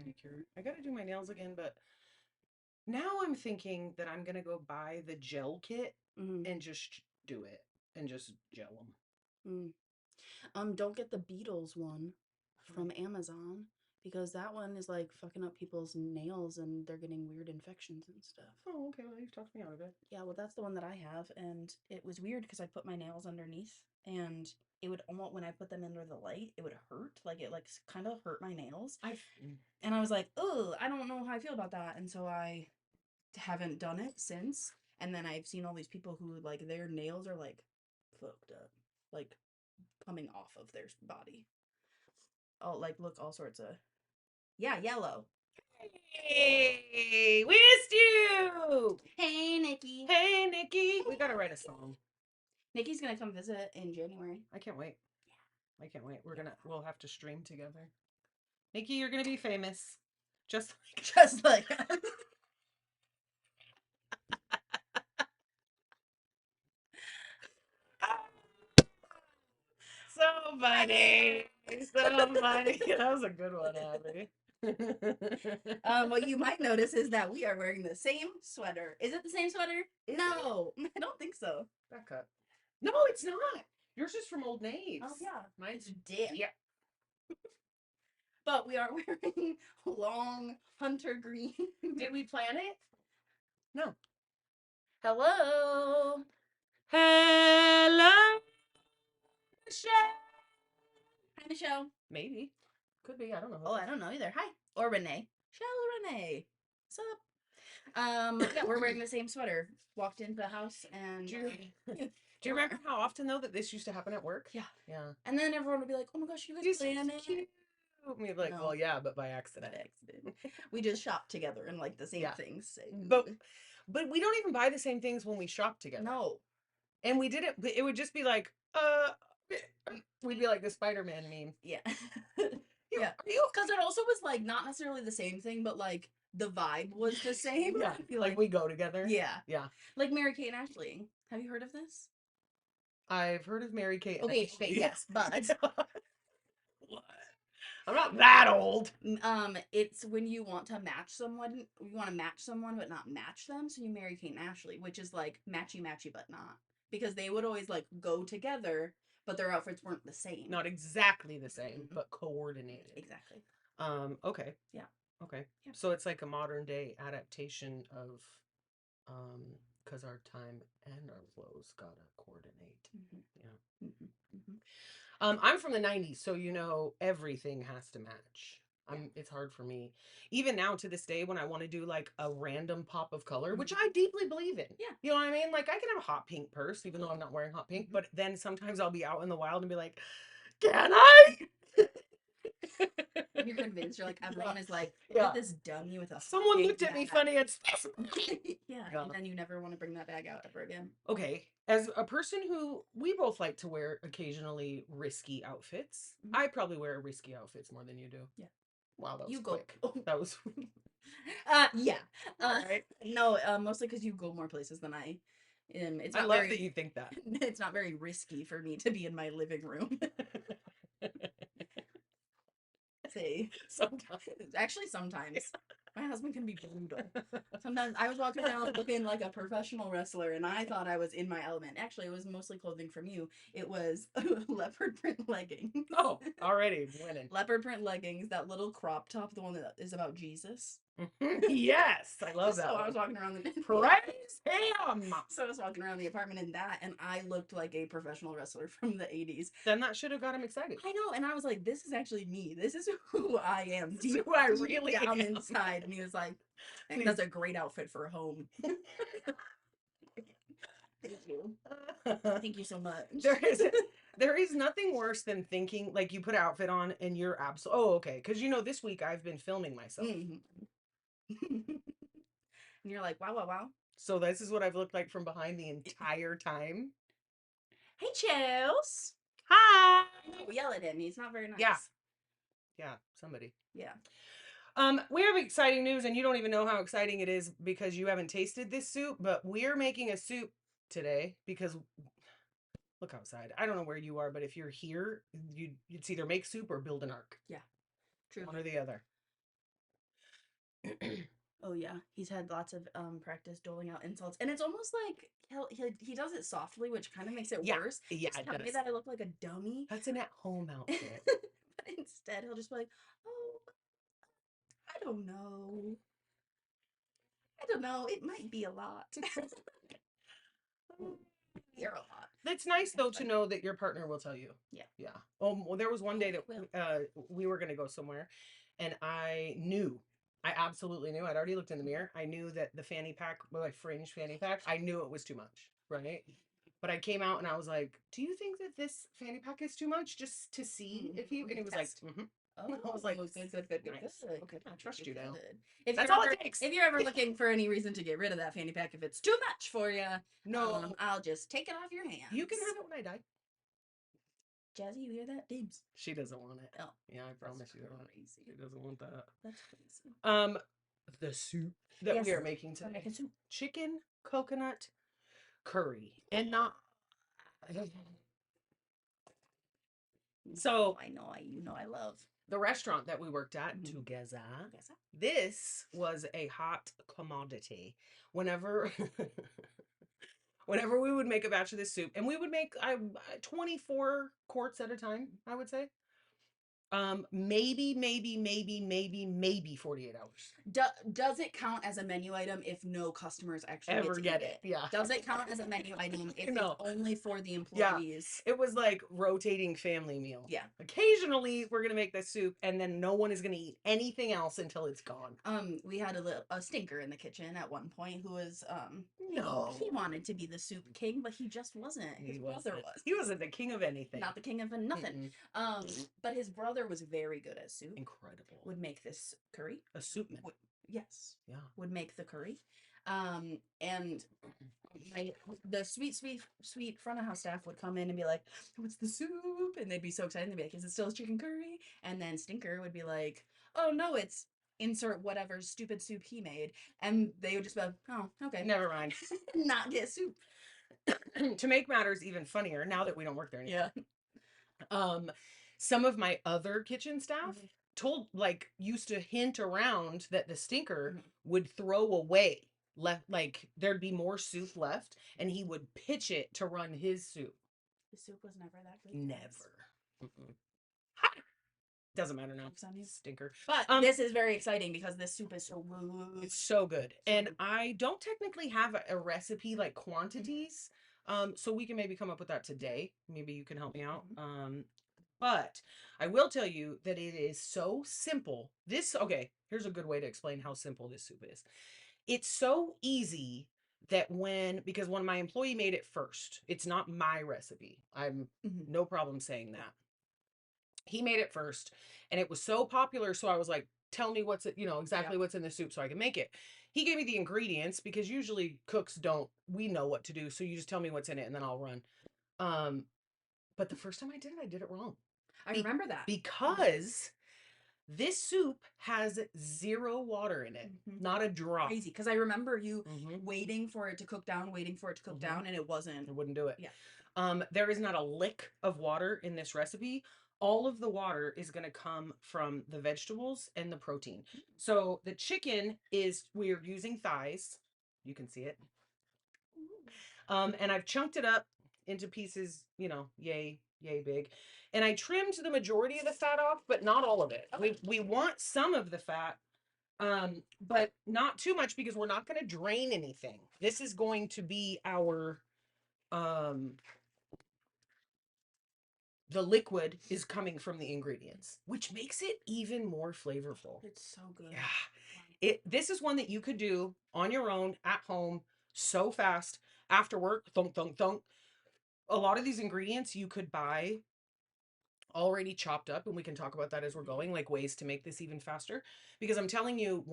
manicure. I gotta do my nails again, but now I'm thinking that I'm gonna go buy the gel kit Mm, and just do it and just gel them. mm. Don't get the Beatles one from Amazon because that one is like fucking up people's nails and they're getting weird infections and stuff. Oh, okay. Well, you've talked me out of it. Yeah, well, that's the one that I have, and it was weird because I put my nails underneath, and it would almost when I put them under the light, it would hurt, like it like kind of hurt my nails, I and I was like, oh, I don't know how I feel about that, and so I haven't done it since. And then I've seen all these people who like their nails are like fucked up, like coming off of their body. All like look all sorts of yeah, yellow. Hey, we missed you. Hey, Nikki. Hey, Nikki. We gotta write a song. Nikki's gonna come visit in January. I can't wait. I can't wait. Yeah. We'll have to stream together. Nikki, you're gonna be famous. Just like Just like so funny. So funny. That was a good one, Abby. what you might notice is that we are wearing the same sweater. Is it the same sweater? Is No, I don't think so. back up? No, it's not. Yours is from Old Naves. Oh yeah, Mine's it's dip. yeah. But we are wearing long hunter green. Did we plan it? No. Hello. Hello, Michelle. Hi, Michelle. Maybe. Could be. I don't know who Oh, it I is. don't know either. Hi. Or Renee. Shell Renee. What's up? Yeah, we're wearing the same sweater. Walked into the house and Do you, do you remember how often though that this used to happen at work? yeah. Yeah. And then everyone would be like, "Oh my gosh, you guys This is plan it?" cute. We'd be like, No, well, yeah, but by accident. by accident. We just shop together and like the same Yeah. things. So. But we don't even buy the same things when we shop together. No. And we didn't. It would just be like, we'd be like the Spider-Man meme. Yeah. You, Yeah. are you? Because it also was like not necessarily the same thing, but like the vibe was the same. Yeah. I feel Like we go together. yeah. Yeah. Like Mary Kate and Ashley. Have you heard of this? I've heard of Mary Kate. And Okay, Ashley. yes, but What? I'm not that old. it's when you want to match someone, you want to match someone but not match them, so you marry Kate and Ashley, which is like matchy matchy but not. Because they would always like go together, but their outfits weren't the same. Not exactly the same, Mhm. but coordinated. Exactly. Okay. Yeah. Okay. Yeah. So it's like a modern day adaptation of um because our time and our clothes gotta coordinate. Mhm. Yeah. Mhm. Mhm. I'm from the 90s, so everything has to match. Yeah. It's hard for me. Even now to this day when I want to do like a random pop of color, which Mhm. I deeply believe in. Yeah. You know what I mean? Like I can have a hot pink purse even though I'm not wearing hot pink, Mhm. but then sometimes I'll be out in the wild and be like, "Can I?" You're convinced. You're like everyone is like, look Yeah. at this dummy with a Someone big looked at me bag. funny and stuff. Yeah, Yeah. and then you never want to bring that bag out ever again. Okay. As a person who we both like to wear occasionally risky outfits, Mhm. I probably wear risky outfits more than you do. Yeah, Wow, that was you go. quick. That was Yeah. all right. No, mostly because you go more places than I. It's I not love that very. you think that. It's not very risky for me to be in my living room. Say, Sometimes. actually, sometimes my husband can be brutal. Sometimes I was walking around looking like a professional wrestler, and I thought I was in my element. Actually, it was mostly clothing from you. It was leopard print leggings. Oh, already winning. Leopard print leggings, that little crop top, the one that is about Jesus. Yes, I love So that I was one. walking around the Praise him. so I was walking around the apartment in that, and I looked like a professional wrestler from the 80s. Then that should have got him excited. I know, and I was like, "This is actually me. This is who I am, This is deep, who I deep really down am. inside." And he was like, "I think that's a great outfit for home." Thank you. Thank you so much. there is there is nothing worse than thinking like you put an outfit on and you're absolutely okay because this week I've been filming myself, Mhm. And you're like, "Wow, wow, wow." so this is what I've looked like from behind the entire time. Hey, Chels. Hi. We yell at him. He's not very Yeah, nice. yeah, somebody. Yeah. We have exciting news, and you don't even know how exciting it is because you haven't tasted this soup, but we're making a soup today because look outside. I don't know where you are, but if you're here, it's either make soup or build an ark. Yeah. True. One or the other. Oh yeah, he's had lots of practice doling out insults, and it's almost like he does it softly, which kind of makes it Yeah, worse. yeah, Just it tell me does. that I look like a dummy, That's an at-home outfit. but instead he'll just be like, "Oh, I don't know, I don't know. It might be a lot. You're a lot." That's nice though That's to fine. know that your partner will tell you. Yeah. Yeah. Well, there was one day that Will. we were gonna go somewhere, and I knew, I absolutely knew. I'd already looked in the mirror. I knew that the fanny pack, well, like fringe fanny pack, I knew it was too much, right? But I came out and I was like, "Do you think that this fanny pack is too much, just to see if you?" And he was like, Test. "Mm-hmm." Oh, I was like, good. "Nice. Good. Okay, I trust Good, you now." good. If That's you're all ever it takes. if you're ever looking for any reason to get rid of that fanny pack, if it's too much for you, No, I'll just take it off your hands. you can have it when I die. Jazzy, you hear that? Dibs. She doesn't want it. Oh, Yeah, I that's promise you that. crazy. She doesn't want that. That's crazy. The soup that we Yes, are making we're today. making soup. Chicken coconut curry. And not so I know, I love. the restaurant that we worked at Mhm. together, Yes, this was a hot commodity. Whenever whenever we would make a batch of this soup, and we would make 24 quarts at a time, I would say. Maybe 48 hours. Does it count as a menu item if no customers actually Ever to get eat it? Yeah. Does it count as a menu item if No. it's only for the Yeah. employees? It was like rotating family meal. Yeah. Occasionally we're gonna make this soup and then no one is gonna eat anything else until it's gone. We had a stinker in the kitchen at one point who was No. he wanted to be the soup king, but he just wasn't. His brother was. He wasn't the king of anything. Not the king of nothing. But his brother was very good at soup. Incredible. Would make this curry. A soupman. Yes. Yeah. Would make the curry. And the sweet front of house staff would come in and be like, "What's the soup?" And they'd be so excited. They'd be like, "Is it still chicken curry?" And then Stinker would be like, "Oh no, it's insert whatever stupid soup he made." And they would just be like, "Oh, okay." Never mind. Not get soup. To make matters even funnier, now that we don't work there anymore. Yeah. Some of my other kitchen staff used to hint around that the stinker would throw away left, like there'd be more soup left and he would pitch it to run his soup. The soup was never that good. Never. Doesn't matter now. Stinker. But this is very exciting because this soup is so good. It's so good. And I don't technically have a recipe like quantities. So we can maybe come up with that today. Maybe you can help me out. But I will tell you that it is so simple. Okay, here's a good way to explain how simple this soup is. It's so easy that because when my employee made it first, it's not my recipe. I'm no problem saying that. He made it first and it was so popular. So I was like, tell me exactly what's in the soup so I can make it. He gave me the ingredients because usually cooks we know what to do. So you just tell me what's in it and then I'll run. But the first time I did it wrong. I remember that. Because this soup has 0 water in it. Not a drop. Crazy. Because I remember you waiting for it to cook down, and it wasn't. It wouldn't do it. Yeah. There is not a lick of water in this recipe. All of the water is going to come from the vegetables and the protein. So the chicken we're using thighs. You can see it. And I've chunked it up into pieces, yay big. And I trimmed the majority of the fat off, but not all of it. We want some of the fat, but not too much because we're not going to drain anything. This is going to be our, the liquid is coming from the ingredients, which makes it even more flavorful. It's so good. Yeah. This is one that you could do on your own at home so fast after work. Thunk, thunk, thunk. A lot of these ingredients you could buy already chopped up, and we can talk about that as we're going, like ways to make this even faster. Because I'm telling you,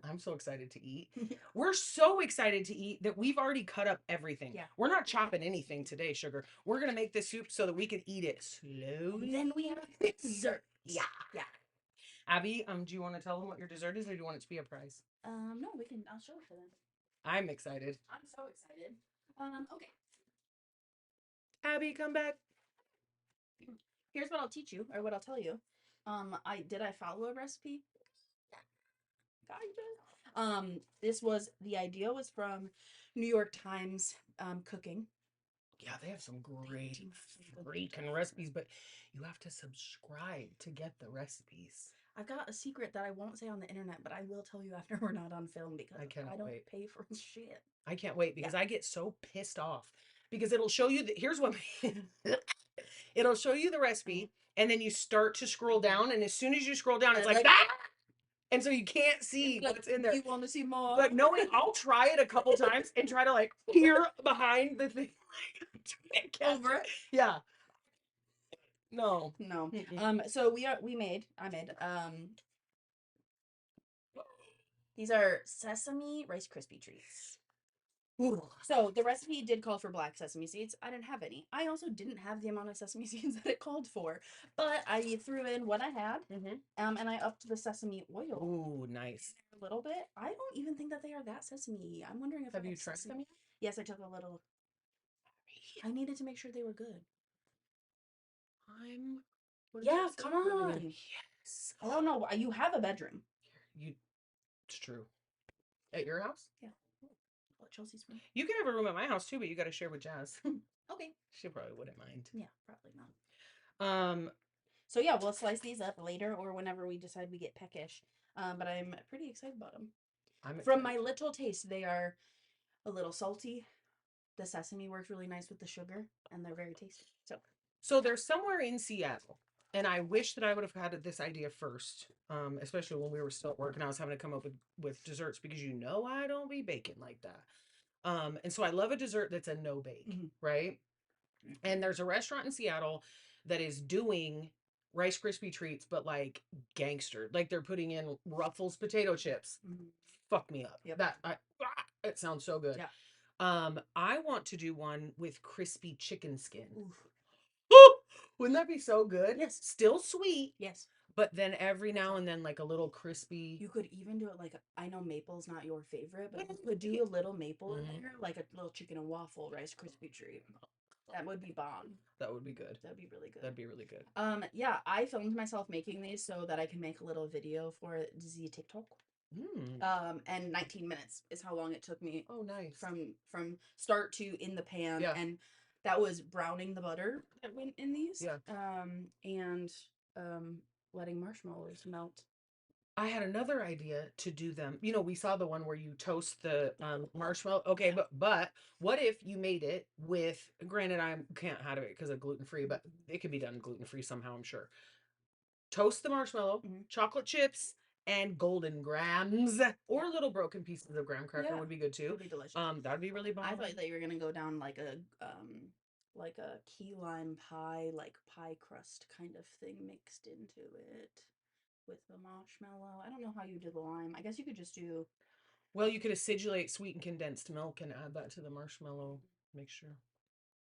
I'm so excited to eat. We're so excited to eat that we've already cut up everything. Yeah. We're not chopping anything today, sugar. We're gonna make this soup so that we can eat it slowly. Then we have dessert. Yeah. Abby, do you want to tell them what your dessert is, or do you want it to be a prize? No, I'll show it to them. I'm excited. I'm so excited. Okay. Abby, come back. Here's what I'll teach you, or what I'll tell you. I follow a recipe? Kinda. The idea was from New York Times cooking. Yeah, they have some great Some good freaking stuff. recipes, but you have to subscribe to get the recipes. I've got a secret that I won't say on the internet, but I will tell you after we're not on film because I cannot I don't wait. pay for shit. I can't wait because Yeah. I get so pissed off because it'll show you that here's what it'll show you the recipe and then you start to scroll down and as soon as you scroll down it's like ah! And so you can't see Like, what's in there. you want to see more? But knowing I'll try it a couple times and try to like peer behind the thing. Over it? Yeah. No. No. Mm-mm. So I made these are sesame Rice Krispie treats. Ooh. So the recipe did call for black sesame seeds. I didn't have any. I also didn't have the amount of sesame seeds that it called for, but I threw in what I had, and I upped the sesame oil Ooh, nice. a little bit. I don't even think that they are that sesame. I'm wondering if Have I you have tried sesame. them yet? Yes, I took a little. I needed to make sure they were good. I'm. What did Yeah, you say? come on. Yes. I don't know. You have a bedroom. You. It's true. At your house? Yeah. What, Chelsea's room? You can have a room at my house too, but you got to share with Jazz. Okay. She probably wouldn't mind. Yeah, probably not. Um. So yeah, we'll slice these up later or whenever we decide we get peckish. But I'm pretty excited about them. From my little taste, they are a little salty. The sesame works really nice with the sugar, and they're very tasty. So they're somewhere in Seattle, and I wish that I would have had this idea first, especially when we were still at work and I was having to come up with desserts because you know I don't be baking like that. And so I love a dessert that's a no bake, right? And there's a restaurant in Seattle that is doing Rice Krispie treats, but like gangster, like they're putting in Ruffles potato chips. Fuck me up. Yep. It sounds so good. Yeah. I want to do one with crispy chicken skin. Oof. Wouldn't that be so good? Yes. Still sweet. Yes. But then every now and then, like a little crispy. You could even do it like I know maple's not your favorite, but you could do a little maple in there, like a little chicken and waffle Rice Krispie treat. That would be bomb. That would be good. That'd be really good. That'd be really good. Yeah, I filmed myself making these so that I can make a little video for the TikTok. And 19 minutes is how long it took me. Oh, nice. From start to in the pan, yeah. And that was browning the butter that went in these. Yeah. And letting marshmallows melt. I had another idea to do them. You know, we saw the one where you toast the marshmallow. Okay, but what if you made it with? Granted, I can't have it because of gluten free, but it could be done gluten free somehow. I'm sure. Toast the marshmallow, chocolate chips, and golden grams, or little broken pieces of graham cracker would be good too. Would be delicious. That'd be really bomb. I thought that you were gonna go down like a key lime pie, like pie crust kind of thing mixed into it with the marshmallow. I don't know how you do the lime. I guess you could just do. Well, you could acidulate sweetened condensed milk and add that to the marshmallow mixture.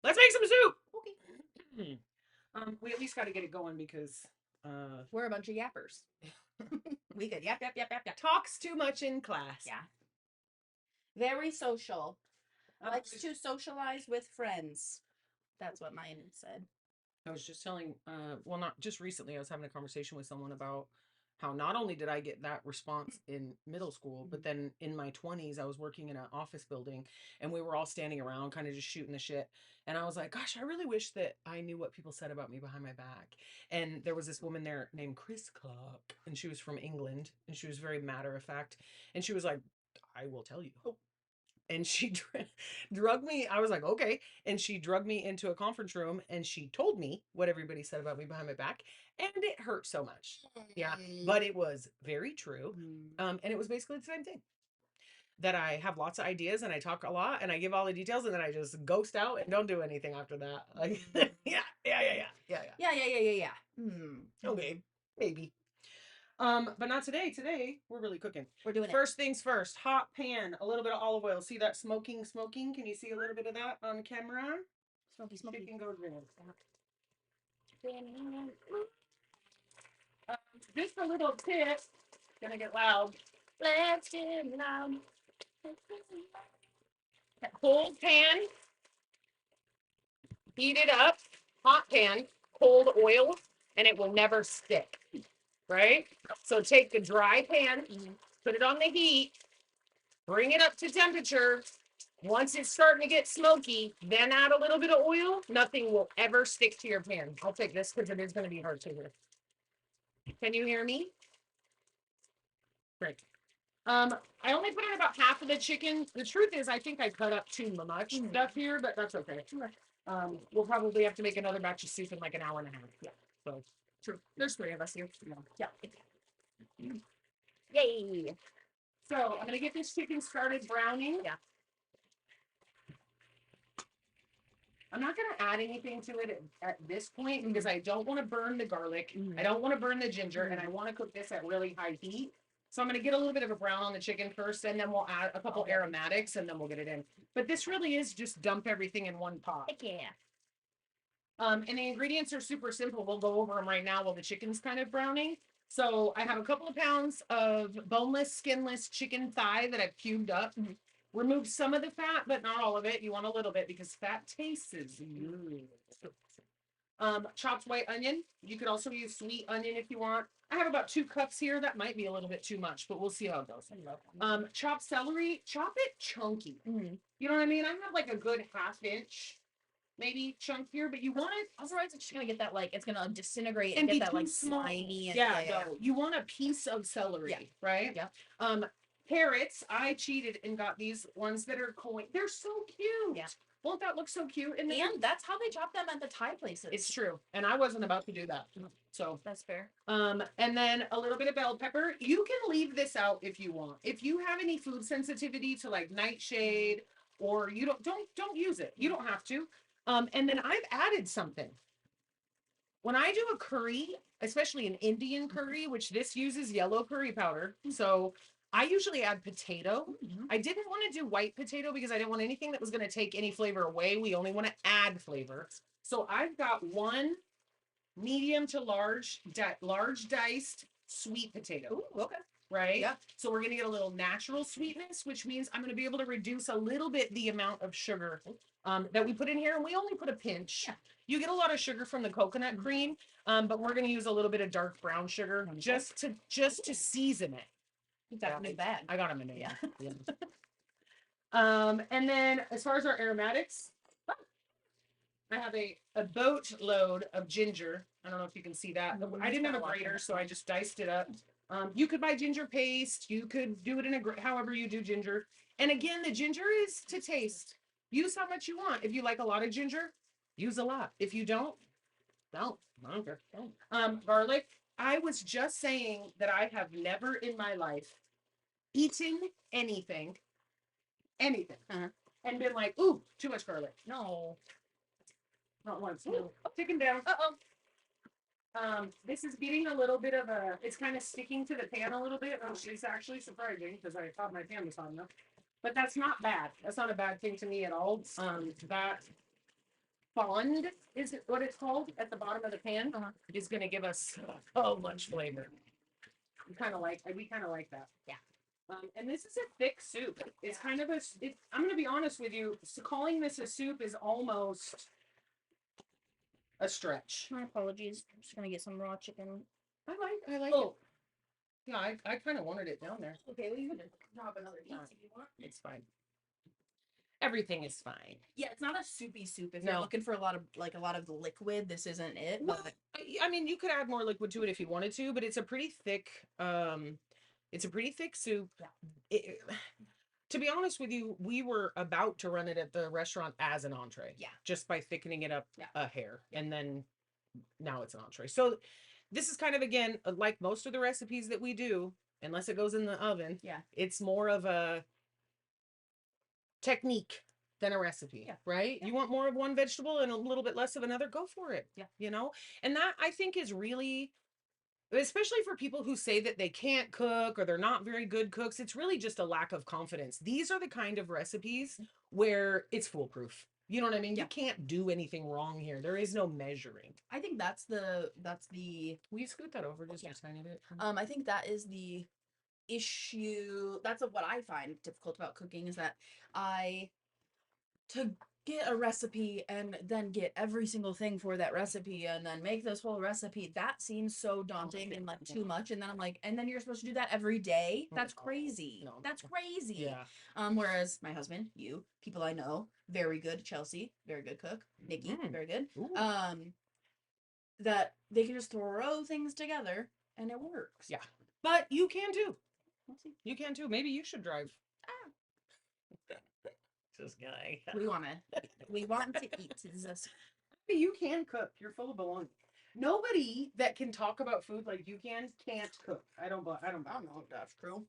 Let's make some soup. Okay. We at least got to get it going because we're a bunch of yappers. We could yap. Talks too much in class. Yeah. Very social. Likes to socialize with friends. That's what mine said. I was just telling, well, not just recently, I was having a conversation with someone about how not only did I get that response in middle school, but then in my 20s, I was working in an office building and we were all standing around kind of just shooting the shit. And I was like, gosh, I really wish that I knew what people said about me behind my back. And there was this woman there named Chris Clark, and she was from England, and she was very matter of fact. And she was like, I will tell you. And she drug me. I was like, okay. And she drugged me into a conference room and she told me what everybody said about me behind my back. And it hurt so much. Yeah. But it was very true. And it was basically the same thing. That I have lots of ideas and I talk a lot and I give all the details and then I just ghost out and don't do anything after that. Like, yeah. Okay. Maybe. But not today. Today, we're really cooking. We're doing First things first, hot pan, a little bit of olive oil. See that smoking? Can you see a little bit of that on camera? Smoky. Chicken goes in. Just a little tip. Gonna get loud. Let's get loud. Cold pan. Heat it up. Hot pan. Cold oil. And it will never stick. Right? So take the dry pan. Put it on the heat. Bring it up to temperature. Once it's starting to get smoky, then add a little bit of oil. Nothing will ever stick to your pan. I'll take this because it is going to be hard to hear. Can you hear me? Great. I only put in about half of the chicken. The truth is, I think I cut up too much stuff here, but that's okay. We'll probably have to make another batch of soup in like an hour and a half. Yeah. So true. There's 3 of us here. Yeah. Yay. So I'm gonna get this chicken started browning. Yeah. I'm not gonna add anything to it at this point because I don't want to burn the garlic. I don't want to burn the ginger, and I want to cook this at really high heat. So I'm gonna get a little bit of a brown on the chicken first, and then we'll add a couple aromatics, and then we'll get it in. But this really is just dump everything in one pot. Heck yeah. And the ingredients are super simple. We'll go over them right now while the chicken's kind of browning. So I have a couple of pounds of boneless, skinless chicken thigh that I've cubed up. Remove some of the fat, but not all of it. You want a little bit because fat tastes good. Chopped white onion. You could also use sweet onion if you want. I have about 2 cups here. That might be a little bit too much, but we'll see how it goes. Chopped celery. Chop it chunky. You know what I mean? I have like a good ½ inch. Maybe chunkier, but you want it. Otherwise, it's just gonna get that like it's gonna disintegrate and be get that too like small. slimy. And, Yeah, no, you want a piece of celery, right? Yeah. Carrots. I cheated and got these ones that are coin. They're so cute. Yeah. Won't that look so cute? And that's how they chop them at the Thai places. It's true, and I wasn't about to do that, so that's fair. And then a little bit of bell pepper. You can leave this out if you want. If you have any food sensitivity to like nightshade, or you don't use it. You don't have to. And then I've added something. When I do a curry, especially an Indian curry, which this uses yellow curry powder, so I usually add potato. I didn't want to do white potato because I didn't want anything that was going to take any flavor away. We only want to add flavor. So I've got 1 medium to large diced sweet potato. Ooh, okay. Right? Yeah. So we're going to get a little natural sweetness, which means I'm going to be able to reduce a little bit the amount of sugar that we put in here. And we only put a pinch. Yeah. You get a lot of sugar from the coconut cream, but we're going to use a little bit of dark brown sugar just to season it. That's a new bag. I got them in there. Yeah. And then as far as our aromatics, I have a boatload of ginger. I don't know if you can see that. I didn't have a grater, so I just diced it up. You could buy ginger paste. You could do it in however you do ginger. And again, the ginger is to taste. Use how much you want. If you like a lot of ginger, use a lot. If you don't. I don't care. Garlic. I was just saying that I have never in my life eaten anything, and been like, ooh, too much garlic. No. Not once. No. Chicken down. This is getting a little bit of it's kind of sticking to the pan a little bit, which is actually surprising because I thought my pan was hot enough. But that's not bad. That's not a bad thing to me at all. That fond is what it's called at the bottom of the pan is going to give us so much flavor. We kind of like that. Yeah. And this is a thick soup. It's kind of I'm going to be honest with you. So calling this a soup is almost a stretch. My apologies. I'm just gonna get some raw chicken. I like it. Yeah, I kind of wanted it down there. Okay, well you can drop another piece if you want. It's fine. Everything is fine. Yeah, it's not a soupy soup. If you're looking for a lot of liquid, this isn't it. Well, I mean, you could add more liquid to it if you wanted to, but it's a pretty thick. It's a pretty thick soup. Yeah. To be honest with you, we were about to run it at the restaurant as an entree. Yeah. Just by thickening it up a hair, and then now it's an entree. So this is kind of, again, like most of the recipes that we do, unless it goes in the oven. Yeah. It's more of a technique than a recipe, right? Yeah. You want more of one vegetable and a little bit less of another, go for it. Yeah. You know, and that I think is really, especially for people who say that they can't cook or they're not very good cooks, it's really just a lack of confidence. These are the kind of recipes where it's foolproof. You know what I mean? Yeah. You can't do anything wrong here. There is no measuring. I think that's the will you scoot that over just a tiny bit? I think that is the issue. That's what I find difficult about cooking is that get a recipe and then get every single thing for that recipe and then make this whole recipe. That seems so daunting and like too much. And then I'm like, and then you're supposed to do that every day? That's crazy. No. That's crazy. Yeah. Whereas my husband, you, people I know, very good. Chelsea, very good cook. Nikki, Mm. very good. Ooh. That they can just throw things together and it works. Yeah. But you can too. We'll see. You can too. Maybe you should drive. Ah. Just kidding. We want to eat. This. You can cook. You're full of baloney. Nobody that can talk about food like you can't cook. I don't know if that's true.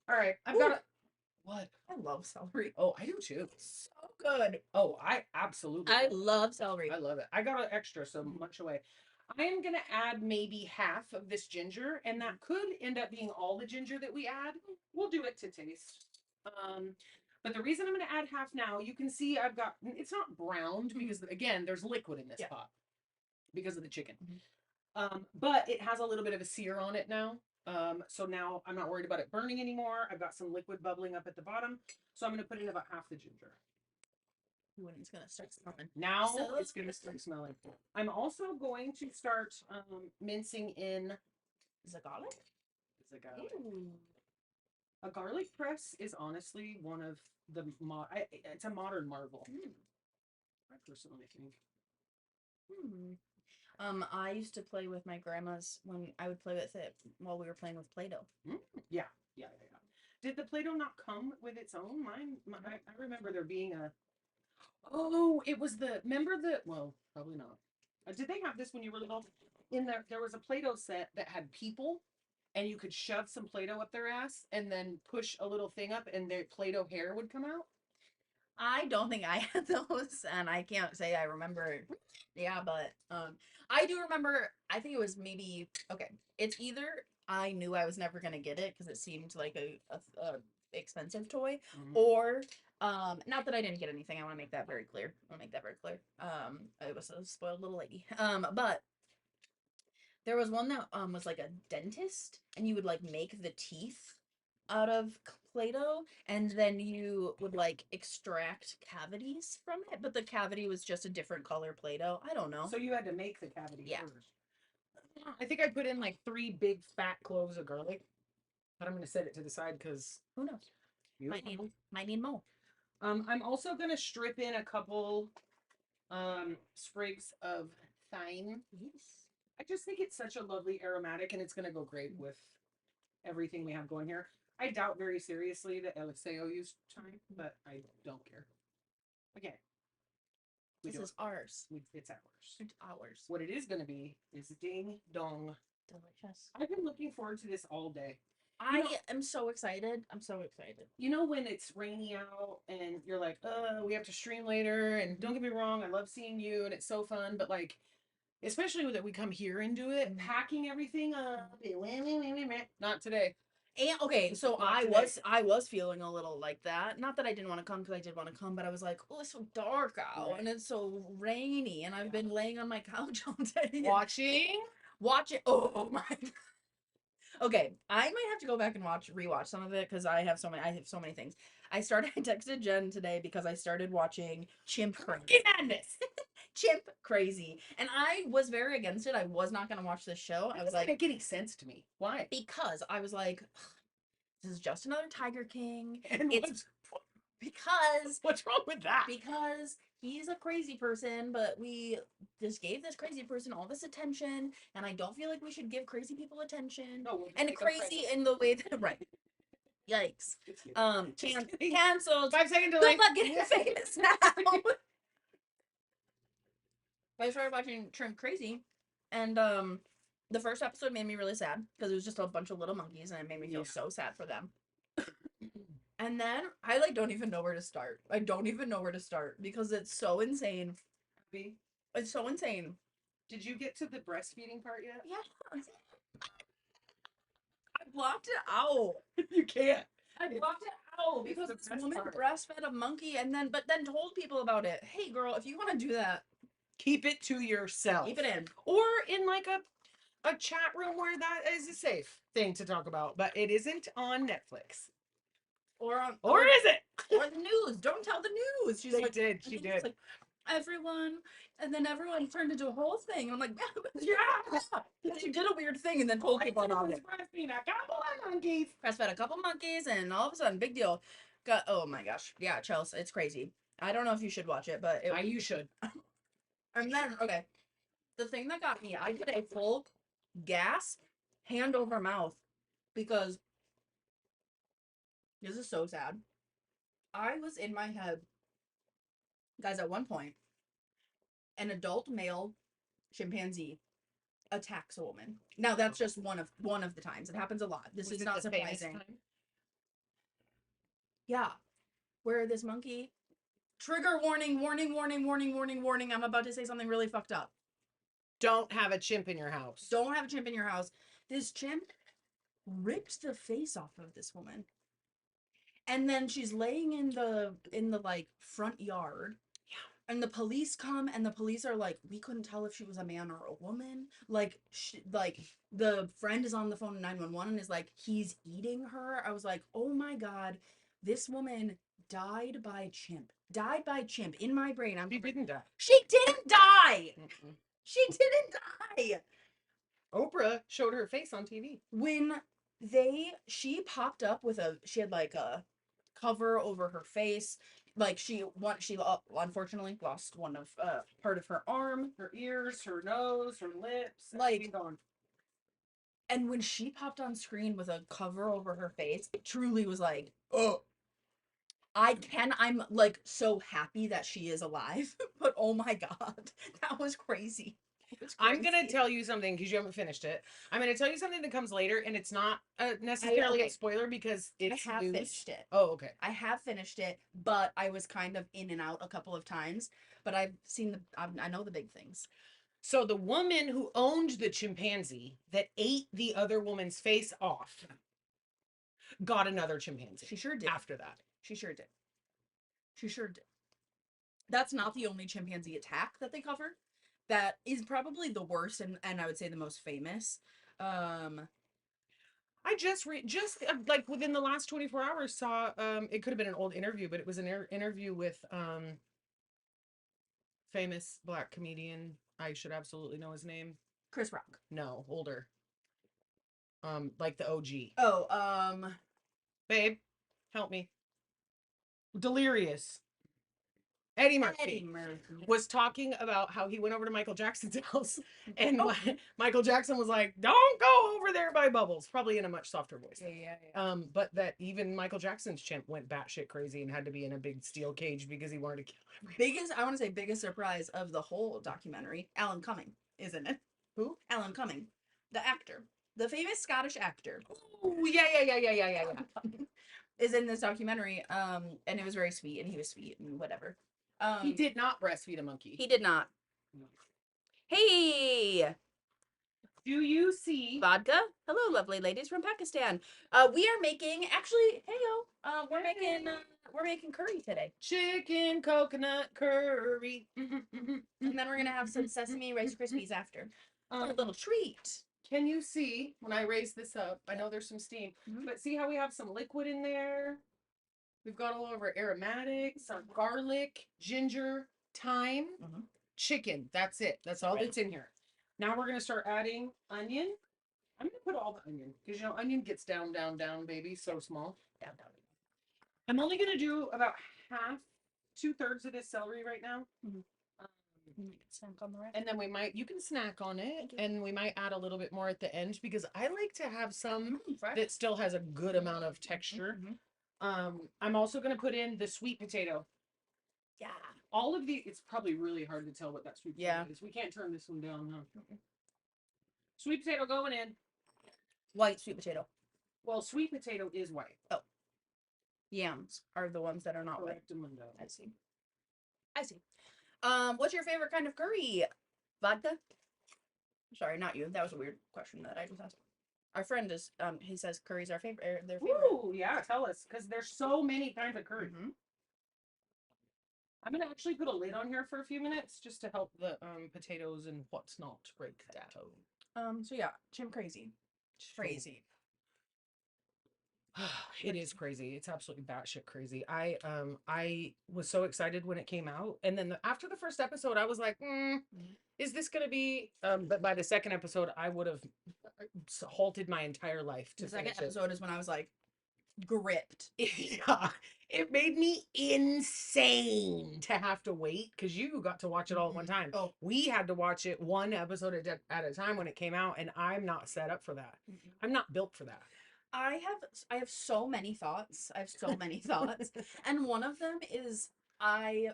All right, I've got a what? I love celery. Oh, I do too. So good. Oh, I absolutely. I love celery. I love it. I got an extra, so much away. I am gonna add maybe half of this ginger, and that could end up being all the ginger that we add. We'll do it to taste. But the reason I'm gonna add half now, you can see I've got it's not browned because again, there's liquid in this pot because of the chicken. But it has a little bit of a sear on it now. So now I'm not worried about it burning anymore. I've got some liquid bubbling up at the bottom. So I'm gonna put in about half the ginger. When it's gonna start smelling. Now it's gonna start smelling. I'm also going to start mincing in garlic. A garlic press is honestly one of the it's a modern marvel. I personally think. I used to play with my grandma's when I would play with it while we were playing with Play-Doh. Yeah. Did the Play-Doh not come with its own? I remember there being a. Oh, it was well, probably not. Did they have this when you were little? There was a Play-Doh set that had people, and you could shove some Play-Doh up their ass and then push a little thing up, and their Play-Doh hair would come out. I don't think I had those, and I can't say I remember. Yeah, but I do remember. I think it was maybe okay. It's either I knew I was never gonna get it because it seemed like a expensive toy, or not that I didn't get anything. I want to make that very clear. I was a spoiled little lady. But there was one that was like a dentist, and you would like make the teeth out of Play-Doh, and then you would like extract cavities from it, but the cavity was just a different color Play-Doh. I don't know. So you had to make the cavity first. I think I put in like 3 big fat cloves of garlic, but I'm going to set it to the side because who knows? Might need more. I'm also going to strip in a couple sprigs of thyme. Yes. I just think it's such a lovely aromatic, and it's going to go great with everything we have going here. I doubt very seriously that Eliseo used thyme, but I don't care. Okay. This is ours. It's ours. It's ours. What it is going to be is ding dong. Delicious. I've been looking forward to this all day. I am so excited. I'm so excited. You know when it's rainy out and you're like, we have to stream later, and don't get me wrong, I love seeing you and it's so fun, but like, especially that we come here and do it, packing everything up. Not today. And okay, so I was feeling a little like that. Not that I didn't want to come because I did want to come, but I was like, oh, it's so dark out and it's so rainy, and I've been laying on my couch all day watching. Oh my God. Okay, I might have to go back and rewatch some of it because I have so many things. I texted Jen today because I started watching Chimp Crazy. Chimp Crazy. And I was very against it. I was not going to watch this show. I was like, make any sense to me. Why? Because I was like, this is just another Tiger King. And because what's wrong with that? Because he's a crazy person, but we just gave this crazy person all this attention, and I don't feel like we should give crazy people attention. No, and crazy in the way that right. Yikes. Canceled. 5 second delay. Good luck getting famous now. I started watching Chimp Crazy, and the first episode made me really sad because it was just a bunch of little monkeys, and it made me feel so sad for them. And then I don't even know where to start. I don't even know where to start because it's so insane. It's so insane. Did you get to the breastfeeding part yet? Yeah. I blocked it out. You can't. I blocked it out because this woman breastfed a monkey but then told people about it. Hey girl, if you want to do that, keep it to yourself. Keep it in. Or in like a chat room where that is a safe thing to talk about. But it isn't on Netflix. Or on, Or is it? or the news. Don't tell the news. She's They like, did. I She think it's did. like everyone, and then everyone turned into a whole thing. And I'm like, Yeah. she did a weird thing and then told people about it. Breastfeeding a couple of monkeys. Breastfed a couple monkeys, and all of a sudden, big deal. Got, oh my gosh, yeah, Chelsea, it's crazy. I don't know if you should watch it, but You should. and then okay, the thing that got me, I did a full gasp, hand over mouth, because this is so sad. I was in my head, guys, at one point, an adult male chimpanzee attacks a woman. Now that's just one of the times. It happens a lot. This Was is it not the famous surprising. time? Yeah. Where this monkey, trigger warning, warning, warning, warning, warning, warning. I'm about to say something really fucked up. Don't have a chimp in your house. Don't have a chimp in your house. This chimp ripped the face off of this woman. And then she's laying in the like front yard. And the police come, and the police are like, we couldn't tell if she was a man or a woman. Like, the friend is on the phone to 911 and is like, he's eating her. I was like, oh my God, this woman died by chimp. Died by chimp. In my brain, She didn't die. She didn't die! Mm-mm. She didn't die! Oprah showed her face on TV. When she popped up with she had like a cover over her face. Like she unfortunately lost one of part of her arm, Her ears, her nose, her lips. Like- everything gone. and when she popped on screen with a cover over her face, it truly was like, oh, I'm like so happy that she is alive, but oh my God, that was crazy. It was I'm gonna crazy. tell you something because you haven't finished it. I'm gonna tell you something that comes later, and it's not necessarily okay. a spoiler because it's I have news. finished it. Oh, okay. I have finished it, but I was kind of in and out a couple of times. But I've seen I know the big things. So the woman who owned the chimpanzee that ate the other woman's face off got another chimpanzee. She sure did. After that. She sure did. She sure did. That's not the only chimpanzee attack that they covered. That is probably the worst and I would say the most famous. I just like within the last 24 hours saw it could have been an old interview, but it was an interview with famous black comedian. I should absolutely know his name. Chris Rock. No, older. Like the OG. Oh, Babe, help me. Delirious. Eddie Murphy. Eddie Murphy. Was talking about how he went over to Michael Jackson's house, and Oh. Michael Jackson was like, "Don't go over there by Bubbles," probably in a much softer voice. Yeah. But that even Michael Jackson's chimp went batshit crazy and had to be in a big steel cage because he wanted to kill everyone. I want to say biggest surprise of the whole documentary, Alan Cumming, isn't it? Who? Alan Cumming, the actor, the famous Scottish actor. Oh yeah. Is in this documentary, and it was very sweet, and he was sweet, and whatever. He did not breastfeed a monkey. He did not. No. Hey, Do you see? vodka. Hello, lovely ladies from Pakistan. We are making actually. Heyo. We're making curry today, Chicken coconut curry. and then we're gonna have some sesame Rice Krispies after. A little treat. Can you see when I raise this up? I know there's some steam, Mhm. but see how we have some liquid in there? We've got all of our aromatics, our garlic, ginger, thyme, Mhm. chicken. That's it. That's all Right. that's in here. Now we're going to start adding onion. I'm going to put all the onion because, you know, onion gets down, baby. So small. Down. I'm only going to do about half, 2/3 of this celery right now. Mhm. Snack on the rest. And then you can snack on it, Thank you. and we might add a little bit more at the end because I like to have some Fresh. that still has a good amount of texture. Mhm. I'm also going to put in the sweet potato. Yeah. All of it's probably really hard to tell what that sweet potato Yeah. is. We can't turn this one down, huh? Sweet potato going in. White sweet potato. Well, sweet potato is white. Yams are the ones that are not white. Correctamundo. I see. What's your favorite kind of curry? Vodka? Sorry, not you. That was a weird question that I just asked. Our friend is he says curry's their favorite. Ooh, yeah, tell us, because there's so many kinds of curry. Mhm. I'm gonna actually put a lid on here for a few minutes just to help the potatoes and what's not break down. So yeah, Chim Crazy. Crazy. It is crazy. It's absolutely batshit crazy. I was so excited when it came out, and then after the first episode, I was like, "Is this gonna be?" But by the second episode, I would have halted my entire life to The second finish it. episode is when I was like gripped. Yeah, it made me insane to have to wait because you got to watch it all at one time. Oh, We had to watch it one episode at a time when it came out, and I'm not set up for that. I'm not built for that. I have so many thoughts. I have so many thoughts. And one of them is I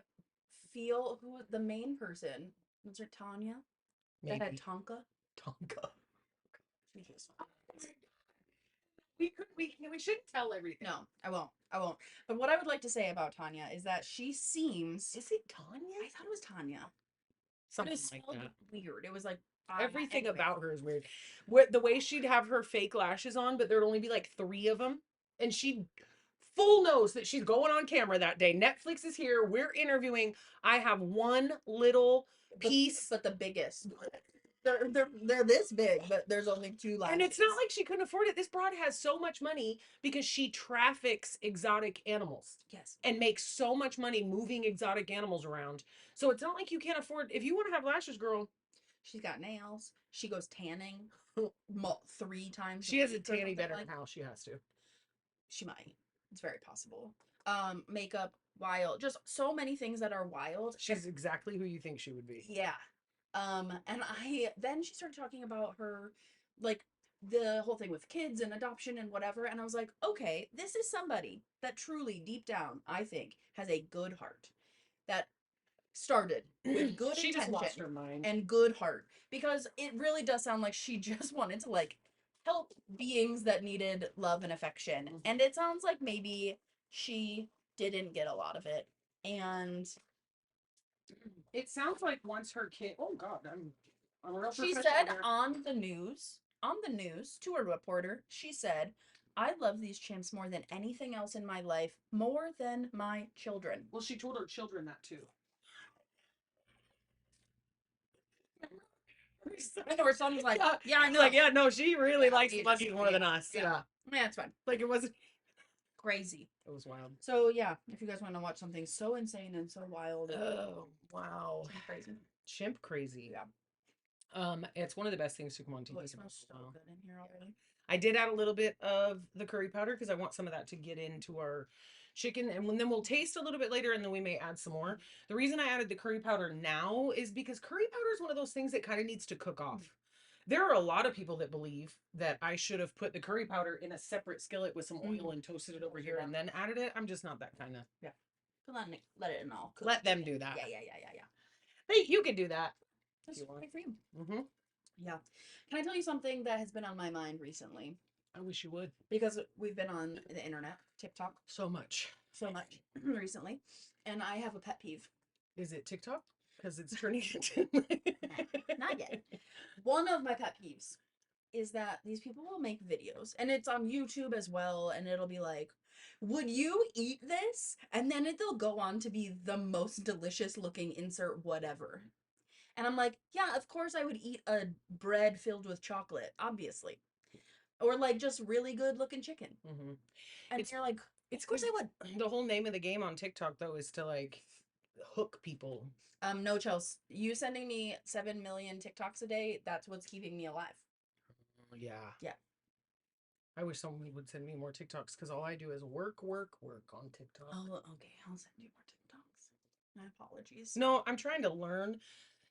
feel who the main person was it Tanya that had Maybe Tonka? Tonka. She was- We shouldn't tell everything. No, I won't. I won't. But what I would like to say about Tanya is that she seems Is it Tanya? I thought it was Tanya. But Something it was like spelled that. weird. It was like Everything anyway. about her is weird. What the way she'd have her fake lashes on, but there'd only be like 3 of them, and she full knows that she's going on camera that day. Netflix is here. We're interviewing. I have one little piece, but the biggest. They're this big, but there's only 2 lashes. and it's not like she couldn't afford it. This broad has so much money because she traffics exotic animals yes. and makes so much money moving exotic animals around. So it's not like you can't afford. If you want to have lashes, girl, She's got nails. She goes tanning 3 times. she has a week or tanny something better like. how she has to. She might. It's very possible. Makeup, wild. Just so many things that are wild. She's exactly who you think she would be. Yeah. And then she started talking about her, like, the whole thing with kids and adoption and whatever. And I was like, okay, this is somebody that truly, deep down, I think, has a good heart. That started with good She just lost intention her mind. and good heart. Because it really does sound like she just wanted to, like, help beings that needed love and affection. And it sounds like maybe she didn't get a lot of it. And It sounds like once her kid. Oh God, I'm a real she professional said here. on the news to a reporter, she said, I love these chimps more than anything else in my life, more than my children. Well, she told her children that too. And her son was like, Yeah, yeah, I he's know. like, yeah, no, she really likes Jesus, monkeys more than yeah, us. yeah. Yeah. Yeah, it's fine. Like it wasn't. Crazy. It was wild. So yeah, if you guys want to watch something so insane and so wild, Oh wow. and crazy. Chimp crazy. Yeah. It's one of the best things to come on TV. Oh, it smells so good in here already. I did add a little bit of the curry powder because I want some of that to get into our chicken, and then we'll taste a little bit later, and then we may add some more. The reason I added the curry powder now is because curry powder is one of those things that kind of needs to cook off. There are a lot of people that believe that I should have put the curry powder in a separate skillet with some oil and toasted it over here and then added it. I'm just not that kind of. Yeah. Let it in all. Cook. Let them do that. Yeah. Hey, you can do that. That's You want. great for you. Mm-hmm. Yeah. Can I tell you something that has been on my mind recently? I wish you would. Because we've been on the internet, TikTok, So much. so much recently, and I have a pet peeve. Is it TikTok? Because it's turning into. Not yet. One of my pet peeves is that these people will make videos, and it's on YouTube as well, and it'll be like, would you eat this? And then they'll go on to be the most delicious looking insert whatever. And I'm like, yeah, of course I would eat a bread filled with chocolate, obviously. Or like just really good looking chicken. Mm-hmm. And you're like, It's of course I would. the whole name of the game on TikTok though is to like hook people. No, Chels, you sending me 7 million TikToks a day, that's what's keeping me alive. Yeah. Yeah. I wish someone would send me more TikToks because all I do is work on TikTok. Oh, okay. I'll send you more TikToks. My apologies. No, I'm trying to learn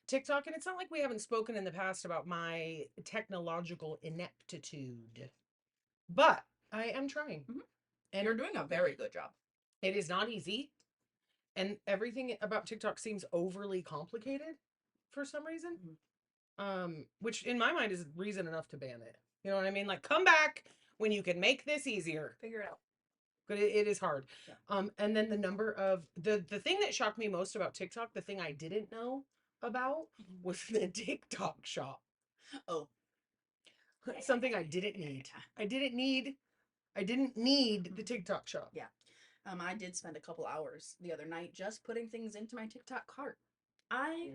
TikTok, and it's not like we haven't spoken in the past about my technological ineptitude, but I am trying. And you're doing a very good job. It is not easy, and everything about TikTok seems overly complicated for some reason. Which in my mind is reason enough to ban it. You know what I mean? Like, come back when you can make this easier. Figure it out. But it is hard. Yeah. And then the number of the thing that shocked me most about TikTok, the thing I didn't know about, was the TikTok shop. Oh. Something I didn't need. I didn't need the TikTok shop. Yeah. I did spend a couple hours the other night just putting things into my TikTok cart. I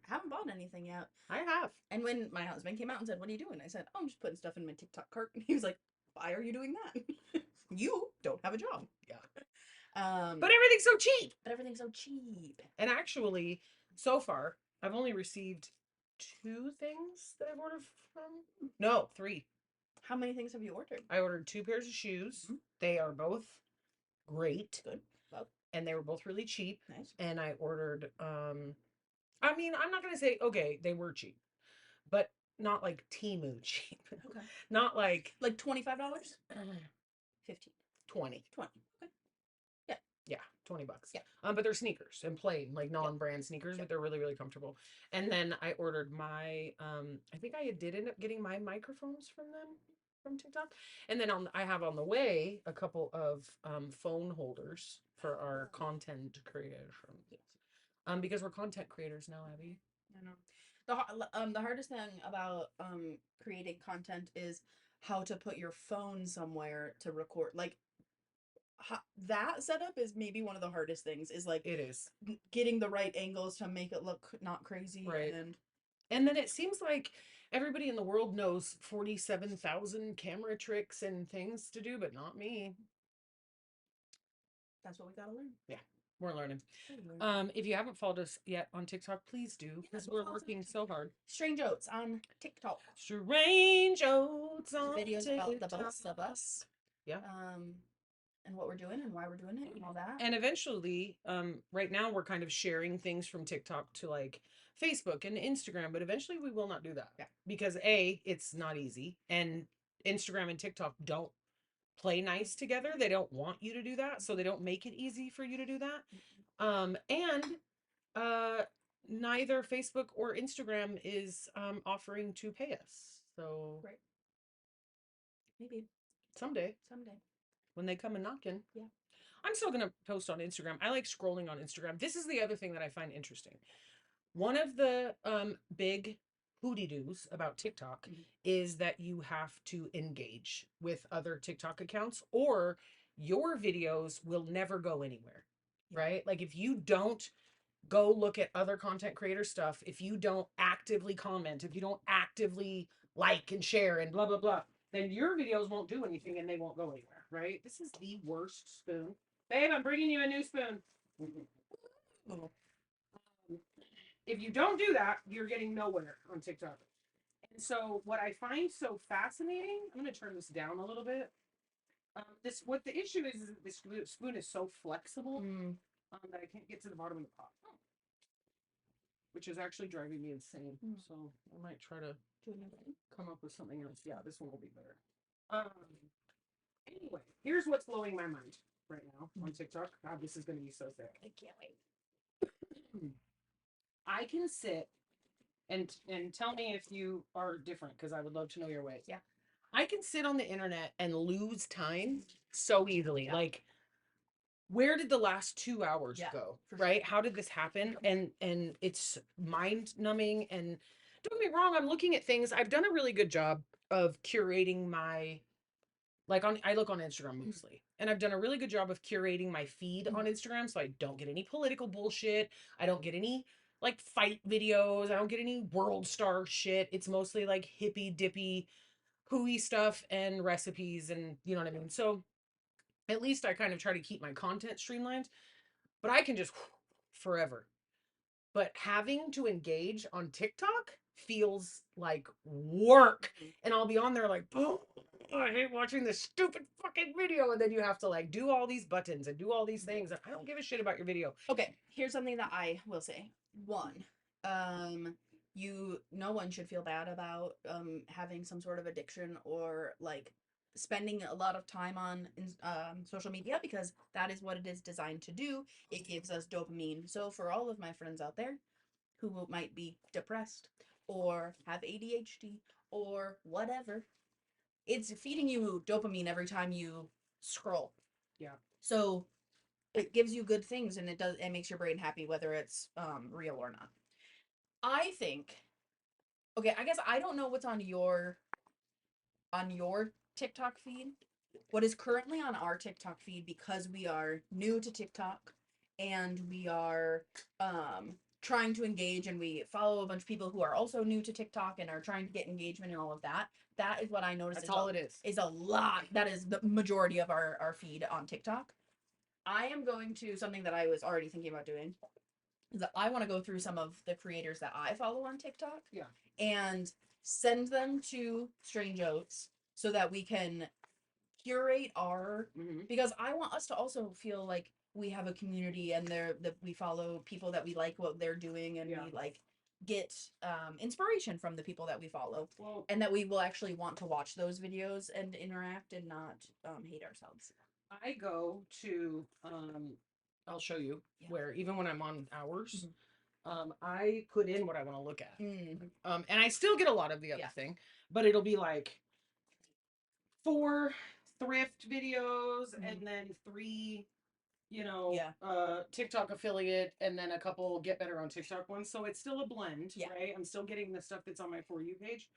haven't bought anything yet. I have. And when my husband came out and said, what are you doing? I said, oh, I'm just putting stuff in my TikTok cart. And he was like, why are you doing that? You don't have a job. Yeah. Um, But everything's so cheap. but everything's so cheap. And actually, so far, I've only received 2 things that I've ordered from. No, 3. How many things have you ordered? I ordered 2 pairs of shoes. Mhm. They are both great. Good. Well, And they were both really cheap. nice. And I ordered I mean, I'm not gonna say okay, they were cheap, but not like Temu cheap. Okay. Not like Like $25? 15. 20. 20. Okay. Yeah, $20. Yeah. But they're sneakers and plain, like non-brand sneakers, but they're really, really comfortable. And then I ordered my I think I did end up getting my microphones from them from TikTok. And then I have on the way a couple of phone holders for our content creation. Because we're content creators now, Abby. I know. The hardest thing about creating content is how to put your phone somewhere to record. Like that setup is maybe one of the hardest things. Is like It is. getting the right angles to make it look not crazy. Right. And then it seems like everybody in the world knows 47,000 camera tricks and things to do, but not me. that's what we gotta learn. Yeah, we're learning. We're learning. If you haven't followed us yet on TikTok, please do, because we're working so hard. Strange Oats on TikTok. Strange Oats on Videos TikTok. about the both of us. Yeah. And what we're doing and why we're doing it and all that. And eventually, right now we're kind of sharing things from TikTok to like Facebook and Instagram, but eventually we will not do that. Yeah. Because A, it's not easy, and Instagram and TikTok don't play nice together. They don't want you to do that, so they don't make it easy for you to do that. And neither Facebook or Instagram is offering to pay us. So right. Maybe someday when they come and knocking. Yeah. I'm still gonna post on Instagram. I like scrolling on Instagram. This is the other thing that I find interesting. One of the big hooty doos about TikTok is that you have to engage with other TikTok accounts, or your videos will never go anywhere. Right? Like if you don't go look at other content creator stuff, if you don't actively comment, if you don't actively like and share and blah blah blah, then your videos won't do anything and they won't go anywhere. Right? This is the worst spoon. Babe, I'm bringing you a new spoon. If you don't do that, you're getting nowhere on TikTok. And so what I find so fascinating, I'm going to turn this down a little bit. What the issue is this spoon is so flexible that I can't get to the bottom of the pot, which is actually driving me insane. So I might try to come up with something else. Yeah, this one will be better. Anyway, here's what's blowing my mind right now on TikTok. God, this is going to be so sick. I can't wait. I can sit and tell me if you are different, because I would love to know your ways. Yeah. I can sit on the internet and lose time so easily. Yeah. Like, where did the last 2 hours go? Right? How did this happen? And it's mind numbing. And don't get me wrong, I'm looking at things. I've done a really good job of curating my I look on Instagram mostly, and I've done a really good job of curating my feed on Instagram, so I don't get any political bullshit. I don't get any like fight videos. I don't get any world star shit. It's mostly like hippy dippy hooey stuff and recipes, and you know what I mean. So at least I kind of try to keep my content streamlined, but I can just forever. But having to engage on TikTok feels like work, and I'll be on there like, boom. Oh, I hate watching this stupid fucking video, and then you have to like do all these buttons and do all these things, and I don't give a shit about your video. Okay, here's something that I will say. One, no one should feel bad about having some sort of addiction or like spending a lot of time on social media, because that is what it is designed to do. It gives us dopamine. So for all of my friends out there who might be depressed or have ADHD or whatever, it's feeding you dopamine every time you scroll. Yeah. So it gives you good things, and it makes your brain happy, whether it's real or not. I think, okay, I guess I don't know what's on your TikTok feed. What is currently on our TikTok feed, because we are new to TikTok and we are trying to engage and we follow a bunch of people who are also new to TikTok and are trying to get engagement and all of that. That is what I noticed That's all it is. is a lot. That is the majority of our feed on TikTok. I am going to something that I was already thinking about doing is that I want to go through some of the creators that I follow on TikTok. Yeah. And send them to Strange Oats so that we can curate our because I want us to also feel like we have a community and that we follow people that we like what they're doing and we like get inspiration from the people that we follow. Well, and that we will actually want to watch those videos and interact and not hate ourselves. I go to I'll show you where even when I'm on hours, I put in what I want to look at. And I still get a lot of the other thing, but it'll be like 4 thrift videos and then 3 TikTok affiliate and then a couple get better on TikTok ones. So it's still a blend, right? I'm still getting the stuff that's on my For You page.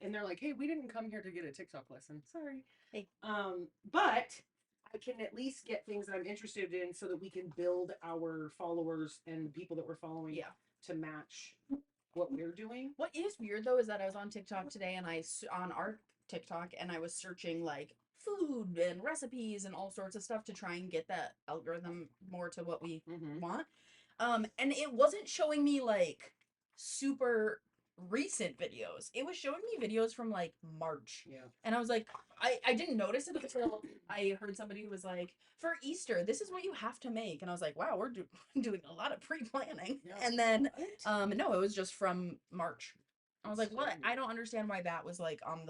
And they're like, hey, we didn't come here to get a TikTok lesson. Sorry. Hey. But I can at least get things that I'm interested in so that we can build our followers and the people that we're following to match what we're doing. What is weird though is that I was on TikTok today and on our TikTok and I was searching like food and recipes and all sorts of stuff to try and get that algorithm more to what we want. And it wasn't showing me like super recent videos. It was showing me videos from like March. Yeah. And I was like, I didn't notice it until I heard somebody who was like, for Easter, this is what you have to make. And I was like, wow, we're doing a lot of pre-planning. Yeah. And then, no, it was just from March. I was like, what? I don't understand why that was like on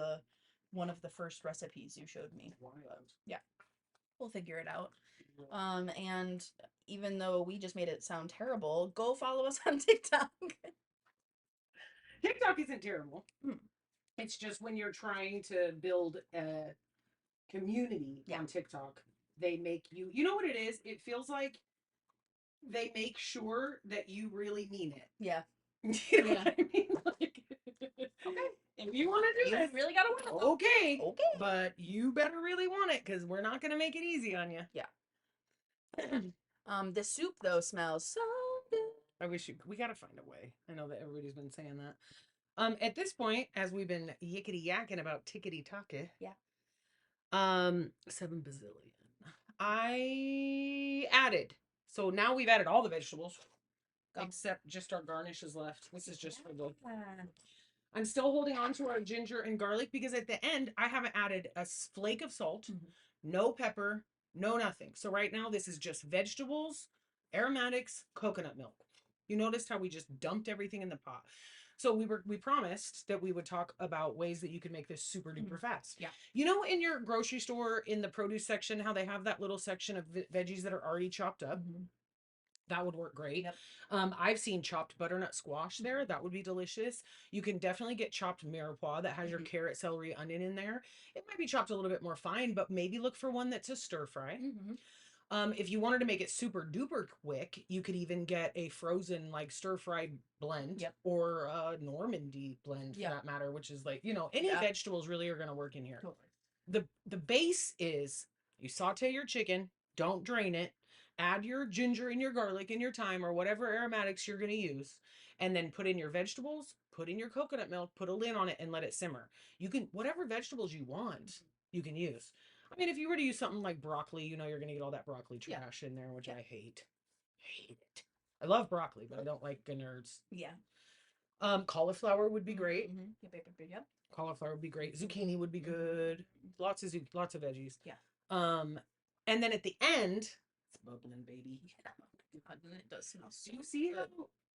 one of the first recipes you showed me. Wild. Yeah. We'll figure it out. And even though we just made it sound terrible, go follow us on TikTok. TikTok isn't terrible. It's just when you're trying to build a community on TikTok, they make you know what it is? It feels like they make sure that you really mean it. Yeah. You know what I mean? Like, okay. If you want to do this, really gotta want it. Okay. But you better really want it because we're not gonna make it easy on you. Yeah. The soup though smells so good. I wish we gotta find a way. I know that everybody's been saying that. At this point, as we've been yickety yakking about tickety tacky. Yeah. 7 bazillion. I added. So now we've added all the vegetables. Except just our garnishes left. This is just for the. I'm still holding on to our ginger and garlic because at the end I haven't added a flake of salt, no pepper, no nothing. So right now this is just vegetables, aromatics, coconut milk. You noticed how we just dumped everything in the pot. So we promised that we would talk about ways that you can make this super duper fast. Yeah. You know, in your grocery store in the produce section, how they have that little section of veggies that are already chopped up. That would work great. Yep. I've seen chopped butternut squash there. That would be delicious. You can definitely get chopped mirepoix that has your carrot, celery, onion in there. It might be chopped a little bit more fine, but maybe look for one that's a stir fry. If you wanted to make it super duper quick, you could even get a frozen like stir fried blend or a Normandy blend for that matter, which is like, any vegetables really are going to work in here. Totally. The base is you saute your chicken, don't drain it. Add your ginger and your garlic and your thyme or whatever aromatics you're going to use. And then put in your vegetables, put in your coconut milk, put a lid on it and let it simmer. You can, whatever vegetables you want, you can use. I mean, if you were to use something like broccoli, you're going to get all that broccoli trash in there, which I hate. Hate it. I love broccoli, but I don't like nerds. Yeah. Cauliflower would be great. Yep. Cauliflower would be great. Zucchini would be good. Lots of veggies. Yeah. And then at the end, it's bubbling, baby. It does smell so you see how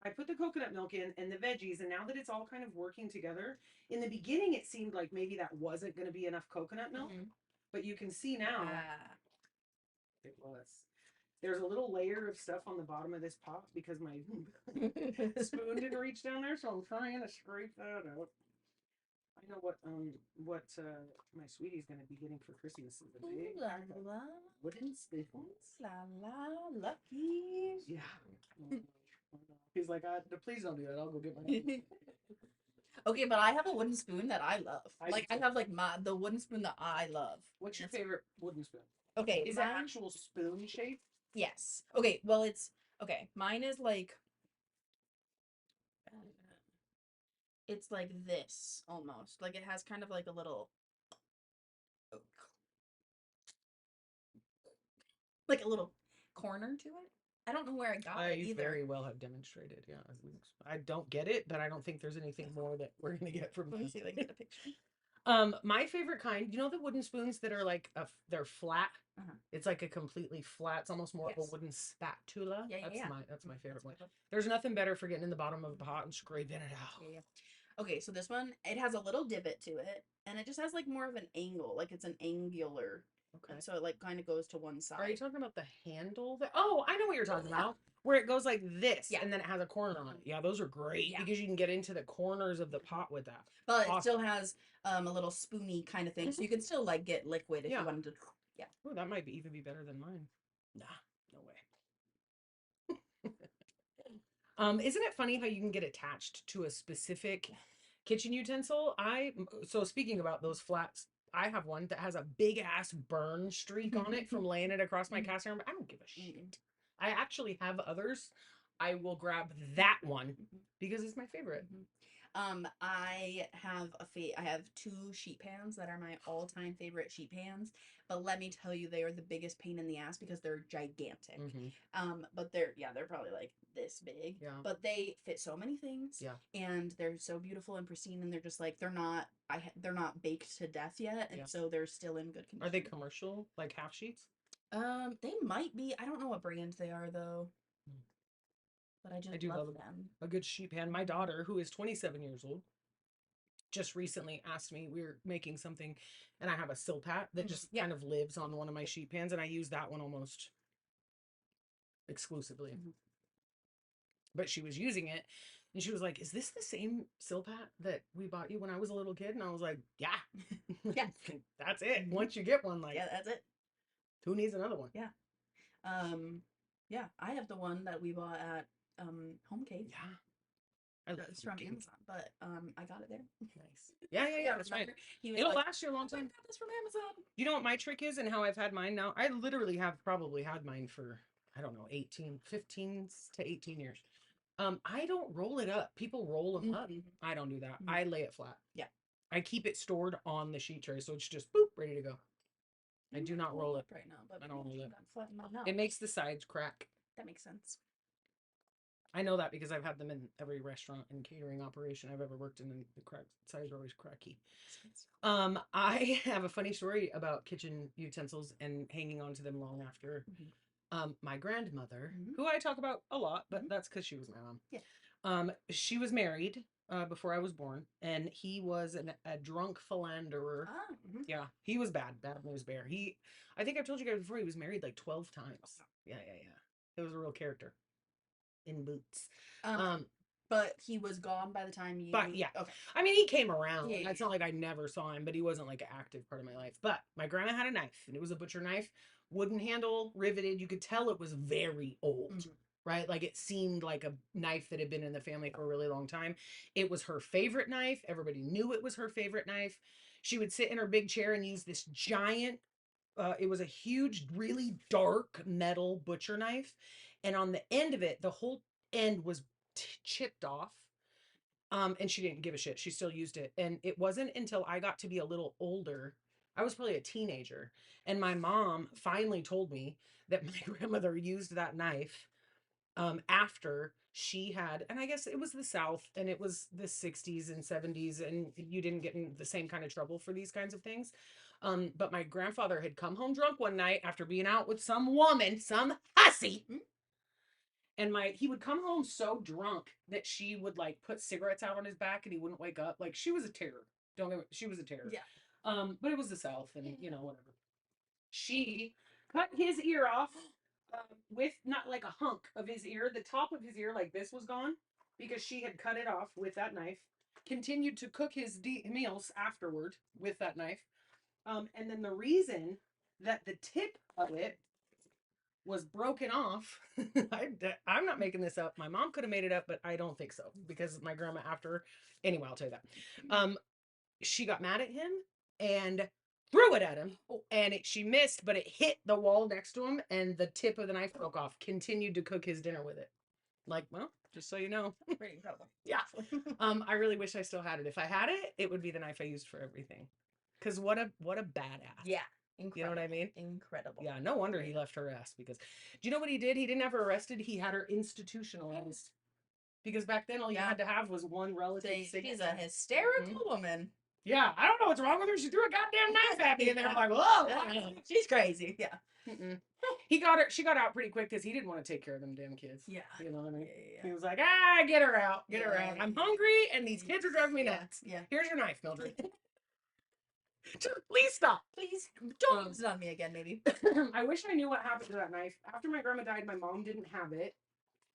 I put the coconut milk in and the veggies, and now that it's all kind of working together, in the beginning it seemed like maybe that wasn't going to be enough coconut milk, but you can see now it was. There's a little layer of stuff on the bottom of this pot because my spoon didn't reach down there, so I'm trying to scrape that out. I know what my sweetie's gonna be getting for Christmas is a big wooden spoons. Lucky. Yeah. He's like, please don't do that. I'll go get my. Okay, but I have a wooden spoon that I love. I have like the wooden spoon that I love. What's your favorite wooden spoon? Okay, is that actual spoon shape? Yes. Okay, well it's okay. Mine is like It's like this almost. Like it has kind of like a little, like a little corner to it. I don't know where I got it I either. very well have demonstrated. Yeah, I don't get it, but I don't think there's anything more that we're gonna get from Let me this. see if I can get a picture. My favorite kind, you know the wooden spoons that are like they're flat. Uh-huh. It's like a completely flat. It's almost more of a Yes. wooden spatula. Yeah, yeah, That's yeah. my favorite That's a one. good one. There's nothing better for getting in the bottom of a pot and scraping it out. Yeah, yeah. Okay, so this one, it has a little divot to it, and it just has like more of an angle, like it's an angular, Okay. and so it like kind of goes to one Are you side. talking about the handle? Oh, I know what you're talking Yeah. about. Where it goes like this Yeah. and then it has a corner on it. Yeah, those are great Yeah. because you can get into the corners of the pot with that. But it Awesome. still has a little spoony kind of thing, so you can still like get liquid if Yeah. you wanted to. Yeah. Oh, that might even be better than mine. Nah, no way. Isn't it funny how you can get attached to a specific kitchen utensil? So speaking about those flats, I have one that has a big ass burn streak on it from laying it across my cast iron. But I don't give a shit. I actually have others. I will grab that one because it's my favorite. I have two sheet pans that are my all-time favorite sheet pans, but let me tell you, they are the biggest pain in the ass because they're gigantic. But they're probably like this big. Yeah. But they fit so many things. Yeah. And they're so beautiful and pristine, and they're just like they're not baked to death yet, and Yeah. so they're still in good condition. Are they commercial, like half sheets? They might be. I don't know what brand they are though. But I just do love love them. a good sheet pan. My daughter, who is 27 years old, just recently asked me, we were making something, and I have a Silpat that just Yeah. kind of lives on one of my sheet pans, and I use that one almost exclusively. But she was using it, and she was like, "Is this the same Silpat that we bought you when I was a little kid?" And I was like, "Yeah, Yeah. that's it. Once you get one, like, Yeah, that's it. who needs another one?" Yeah. Yeah, I have the one that we bought at Home Cave. Yeah. I love It's from cake. Amazon, but I got it there. Nice. Yeah. That's right. It'll last you a long "Oh, I time. got this from Amazon." You know what my trick is and how I've had mine now? I literally have probably had mine for, I don't know, 15 to 18 years. I don't roll it up. People roll them up. I don't do that. I lay it flat. Yeah. I keep it stored on the sheet tray, so it's just boop, ready to go. I do not roll it right now, but I don't roll it. flatten mine out. It makes the sides crack. That makes sense. I know that because I've had them in every restaurant and catering operation I've ever worked in, and the crack sides are always cracky. I have a funny story about kitchen utensils and hanging on to them long after. My grandmother, who I talk about a lot, but that's because she was my mom. Yeah. She was married before I was born, and he was a drunk philanderer. Yeah, he was bad news bear. I think I've told you guys before, he was married like 12 times. Yeah. It was a real character in boots. But he was gone by the time you. But yeah, okay. I mean, he came around. Yeah. It's not like I never saw him, but he wasn't like an active part of my life. But my grandma had a knife, and it was a butcher knife, wooden handle, riveted. You could tell it was very old, right? Like it seemed like a knife that had been in the family for a really long time. It was her favorite knife. Everybody knew it was her favorite knife. She would sit in her big chair and use this giant. It was a huge, really dark metal butcher knife, and on the end of it, the whole end was chipped off. And she didn't give a shit. She still used it. And it wasn't until I got to be a little older, I was probably a teenager, and my mom finally told me that my grandmother used that knife after she had, and I guess it was the South and it was the 60s and 70s, and you didn't get in the same kind of trouble for these kinds of things. But my grandfather had come home drunk one night after being out with some woman, some hussy. And he would come home so drunk that she would like put cigarettes out on his back and he wouldn't wake up. Like she was a terror. She was a terror. Yeah. But it was the South, and whatever. She cut his ear off with not like a hunk of his ear. The top of his ear, like this, was gone because she had cut it off with that knife. Continued to cook his meals afterward with that knife. And then the reason that the tip of it was broken off. I'm not making this up. My mom could have made it up, but I don't think so because my grandma after. Anyway, I'll tell you that. She got mad at him and threw it at him, and she missed, but it hit the wall next to him, and the tip of the knife broke off. Continued to cook his dinner with it. Like, well, just so you know. Pretty incredible. Yeah. I really wish I still had it. If I had it, it would be the knife I used for everything. Cause what a badass. Yeah. You know what I mean? Incredible. Yeah, no wonder he left her ass because do you know what he did? He didn't have her arrested, he had her institutionalized. Because back then all you Yeah. had to have was one relative She's signature. a hysterical woman. Yeah, I don't know what's wrong with her. She threw a goddamn knife at me, and they were like, "Whoa!" She's crazy. Yeah. He got her. She got out pretty quick because he didn't want to take care of them damn kids. Yeah. You know what I mean? Yeah. He was like, get her out, get her out. I'm hungry, and these kids are driving me nuts. Yeah. Here's your knife, Mildred. Just please stop. Please don't use it on me again, maybe. I wish I knew what happened to that knife. After my grandma died, my mom didn't have it.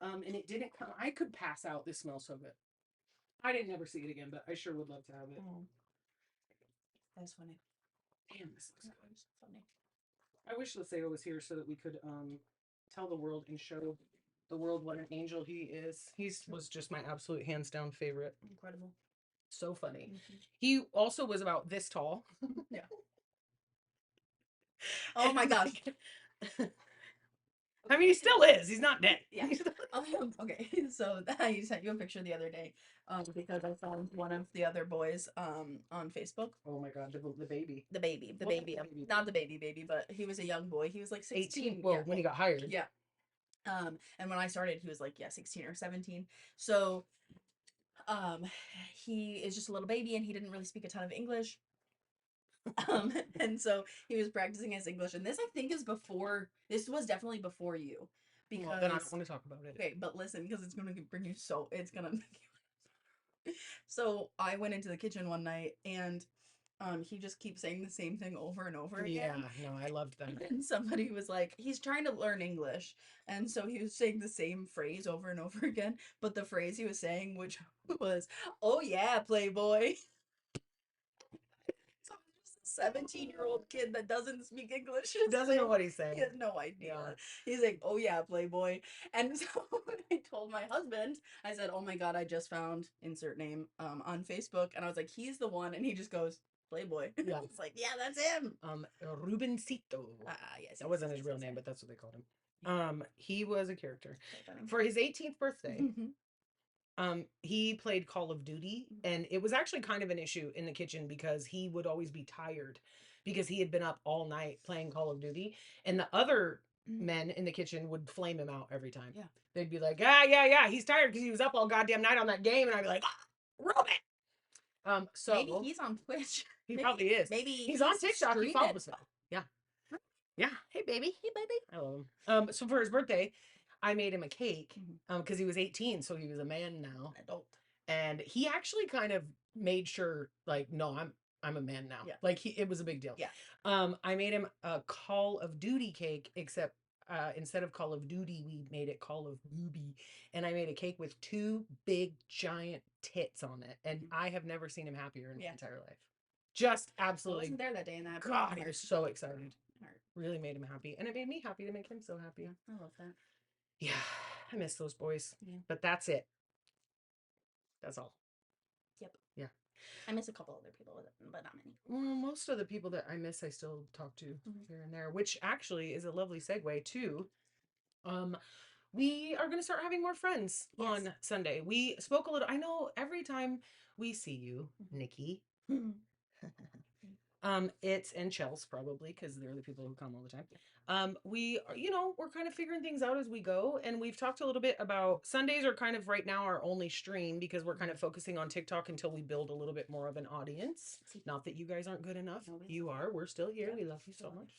And it didn't come. I could pass out. This smells so good. I didn't never see it again, but I sure would love to have it. That's funny. Damn, this looks good. Funny. I wish Laseo was here so that we could tell the world and show the world what an angel he is. He was just my absolute hands down favorite. Incredible. So funny. He also was about this tall. Yeah. Oh my gosh. I mean, he still is. He's not dead. Yeah. Okay. So I sent you a picture the other day, because I found one of the other boys, on Facebook. Oh my god, the baby. The baby. What Baby. baby? Not the baby, but he was a young boy. He was like 16. 18. Well, Yeah. when he got hired. Yeah. And when I started, he was like, 16 or 17. So, he is just a little baby and he didn't really speak a ton of English. And so he was practicing his English, and this I think is before. This was definitely before you, because Well, then I don't want to talk about it. okay, but listen, because it's gonna bring you so it's gonna make you. So I went into the kitchen one night, and he just keeps saying the same thing over and over Yeah, again. no, I loved that. And somebody was like, he's trying to learn English, and so he was saying the same phrase over and over again, but the phrase he was saying, which was, "Oh yeah, Playboy." 17-year-old kid that doesn't speak English Doesn't know what he's he saying. has no idea. Yeah. He's like, "Oh yeah, Playboy." And so when I told my husband, I said, "Oh my god, I just found insert name on Facebook," and I was like, "He's the one," and he just goes, "Playboy." Yeah. It's like, yeah, that's him. Rubencito. Yes. That wasn't his real name, but that's what they called him. He was a character. So funny. For his 18th birthday, he played Call of Duty, and it was actually kind of an issue in the kitchen because he would always be tired because he had been up all night playing Call of Duty, and the other men in the kitchen would flame him out every time. Yeah. They'd be like, yeah, he's tired because he was up all goddamn night on that game, and I'd be like, Ruben. So maybe he's on Twitch. He probably is. Maybe he's on TikTok. He streaming. follows me. Yeah. Hey baby. Hey baby. I love him. So for his birthday, I made him a cake because he was 18, so he was a man now. Adult. And he actually kind of made sure, like, no, I'm a man now. Yeah. Like it was a big deal. Yeah. I made him a Call of Duty cake, except instead of Call of Duty, we made it Call of Booby. And I made a cake with 2 big giant tits on it. And I have never seen him happier in his entire life. Just I absolutely. wasn't there that day, and that God, he was so excited. hurt. Really made him happy. And it made me happy to make him so happy. I love that. Yeah, I miss those boys. Yeah. But that's it. That's all. Yep. Yeah. I miss a couple other people, but not many. Well, most of the people that I miss, I still talk to here and there, which actually is a lovely segue to, we are going to start having more friends on Sunday. We spoke a little. I know every time we see you, Nikki, it's and Chels probably because they're the people who come all the time. We are, we're kind of figuring things out as we go, and we've talked a little bit about Sundays are kind of right now our only stream because we're kind of focusing on TikTok until we build a little bit more of an audience. Not that you guys aren't good enough. No, you are. We're still here. We love you so much.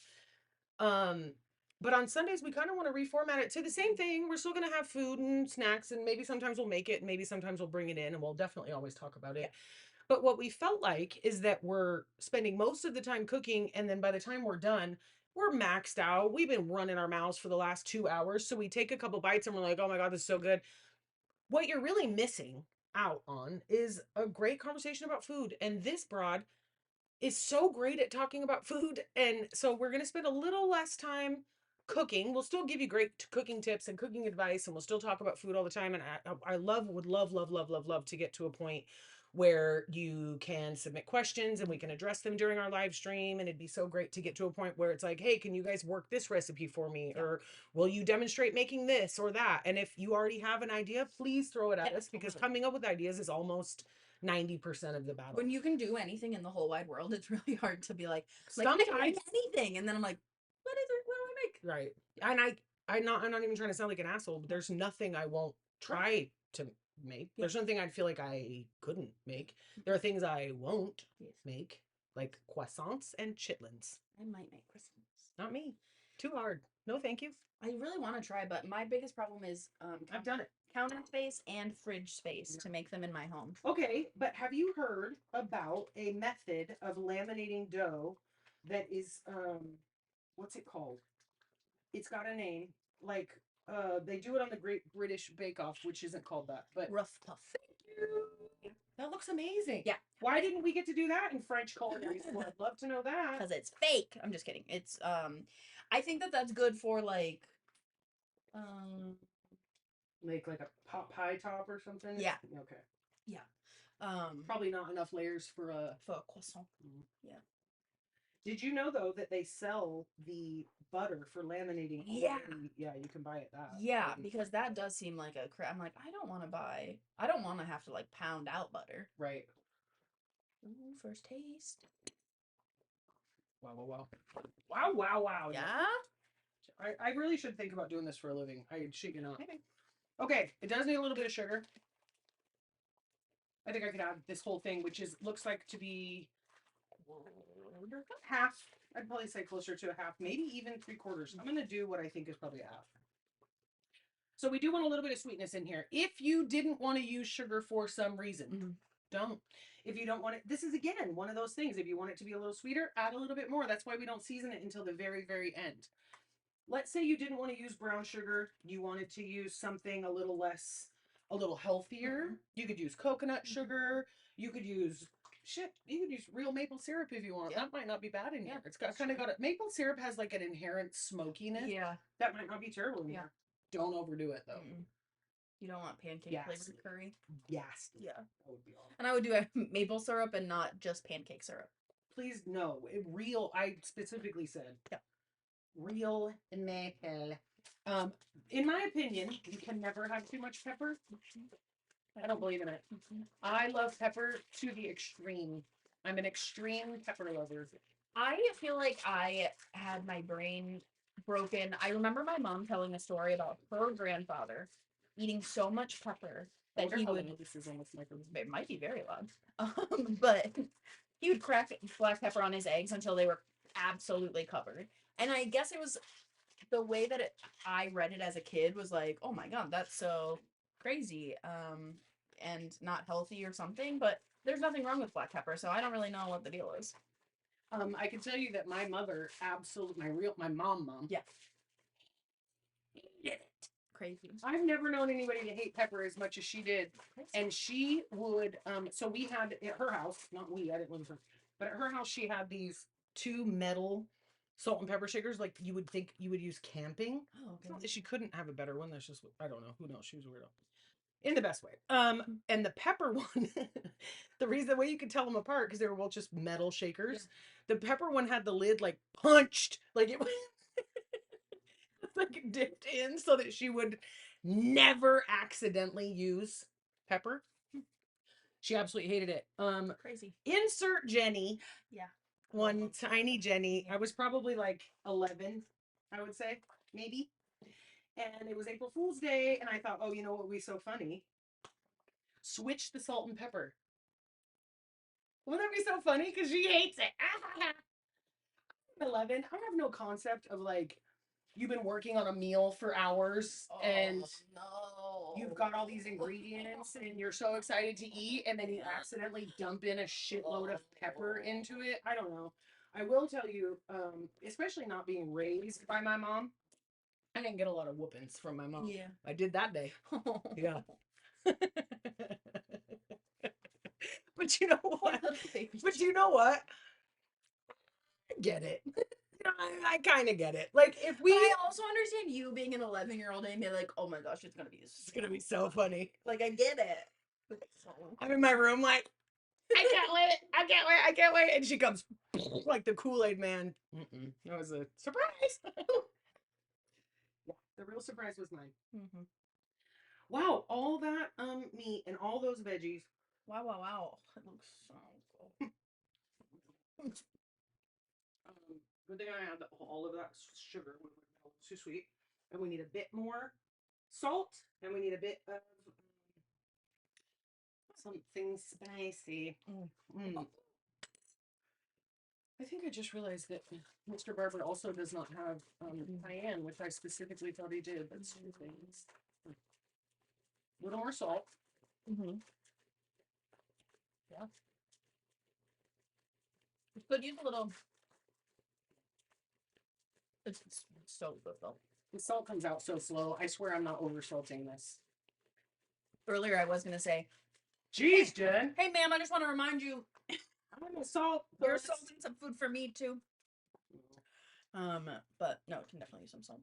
But on Sundays we kind of want to reformat it to the same thing. We're still gonna have food and snacks, and maybe sometimes we'll make it, and maybe sometimes we'll bring it in, and we'll definitely always talk about it. But what we felt like is that we're spending most of the time cooking, and then by the time we're done, we're maxed out. We've been running our mouths for the last 2 hours. So we take a couple bites and we're like, oh my God, this is so good. What you're really missing out on is a great conversation about food. And this broad is so great at talking about food. And so we're going to spend a little less time cooking. We'll still give you great cooking tips and cooking advice, and we'll still talk about food all the time. And I would love to get to a point where you can submit questions and we can address them during our live stream. And it'd be so great to get to a point where it's like, hey, can you guys work this recipe for me? Yeah. Or will you demonstrate making this or that? And if you already have an idea, please throw it at Yeah, us, because totally. coming up with ideas is almost 90% of the battle. When you can do anything in the whole wide world, it's really hard to be like I can make Sometimes, anything, and then I'm like, what is it? What do I make? right. And I'm not even trying to sound like an asshole, but there's nothing I won't try to make. Yeah. There's nothing I'd feel like I couldn't make. There are things I won't Yes. make, like croissants and chitlins. I might make Christmas. Not me. Too hard. No, thank you. I really want to try, but my biggest problem is I've done it. counter space and fridge space to make them in my home. Okay, but have you heard about a method of laminating dough that is what's it called? It's got a name. Like they do it on the Great British Bake Off, which isn't called that, but Rough puff. thank you. That looks amazing. Yeah. Why didn't we get to do that in French culinary school? I'd love to know that. Because it's fake. I'm just kidding. It's I think that that's good for like Make like a pot pie top or something. Yeah. Okay. um Probably not enough layers for a. for a croissant. Did you know though that they sell the butter for laminating? Yeah. Yeah, you can buy it that. Yeah, because that does seem like I'm like, I don't want to have to like pound out butter. Right. Ooh, first taste. Wow, wow, wow. Wow, wow, wow. Yeah. I really should think about doing this for a living. I shit you not. Maybe. Okay, it does need a little bit of sugar. I think I could add this whole thing, which looks like to be half. I'd probably say closer to a half, maybe even 3/4. I'm gonna do what I think is probably a half. So we do want a little bit of sweetness in here. If you didn't want to use sugar for some reason, don't. If you don't want it, this is again one of those things. If you want it to be a little sweeter, add a little bit more. That's why we don't season it until the very, very end. Let's say you didn't want to use brown sugar. You wanted to use something a little less, a little healthier. You could use coconut sugar. You could use you could use real maple syrup if you want. Yeah. That might not be bad in here. Yeah, It's got that's kind of true. got a maple syrup has like an inherent smokiness. Yeah. That might not be terrible in Yeah. here. Don't overdo it though. You don't want pancake Yes. flavored curry. Yes. Yeah. That would be awesome. And I would do a maple syrup and not just pancake syrup. Please no. Real. I specifically said. Yeah. Real maple. In my opinion, you can never have too much pepper. I don't believe in it. I love pepper to the extreme. I'm an extreme pepper lover. I feel like I had my brain broken. I remember my mom telling a story about her grandfather eating so much pepper that he would. This is almost microwave. It might be very loud. But he would crack black pepper on his eggs until they were absolutely covered. And I guess it was the way that I read it as a kid was like, oh my god, that's so crazy, and not healthy or something. But there's nothing wrong with black pepper, so I don't really know what the deal is. I can tell you that my mother, my mom. Yeah. Hated it. Crazy. I've never known anybody to hate pepper as much as she did. And she would, so we had at her house, not we, I didn't live with her, but at her house, she had these 2 metal salt and pepper shakers. Like you would think you would use camping. Oh, It's not okay. that she couldn't have a better one. That's just, I don't know. Who knows? She was a weirdo. In the best way. And the pepper one, the way you could tell them apart, because they were both just metal shakers. The pepper one had the lid like punched, like it was like dipped in so that she would never accidentally use pepper. She absolutely hated it. Crazy. Insert Jenny. Yeah. One tiny Jenny. I was probably like 11, I would say, maybe. And it was April Fool's Day, and I thought, oh, you know what would be so funny? Switch the salt and pepper. Wouldn't that be so funny? Because she hates it. 11. I have no concept of like, you've been working on a meal for hours, and no, you've got all these ingredients, and you're so excited to eat, and then you accidentally dump in a shitload of pepper into it. I don't know. I will tell you, especially not being raised by my mom, I didn't get a lot of whoopings from my mom. Yeah. I did that day. Yeah. But you know what? But you know what? I get it. I kind of get it. Like if we, I also understand you being an 11-year-old and be like, oh my gosh, it's gonna be it's gonna be so funny. like I get it. I'm in my room like, I can't wait. I can't wait. I can't wait. And she comes like the Kool-Aid man. That was a surprise. Yeah, the real surprise was mine. Mm-hmm. Wow, all that meat and all those veggies. Wow, wow, wow. It looks so good. Good thing I had all of that sugar when it's too sweet. And we need a bit more salt, and we need a bit of something spicy. Mm. I think I just realized that Mr. Barber also does not have cayenne, which I specifically thought he did. That's two things. A little more salt. Mm-hmm. Yeah. It's good. Use a little. It's so good though. The salt comes out so slow. I swear I'm not over salting this. Earlier, I was gonna say, Jeez, Jen. "Hey, ma'am, I just want to remind you, I'm gonna salt. you're salting some food for me too." But no, it can definitely use some salt.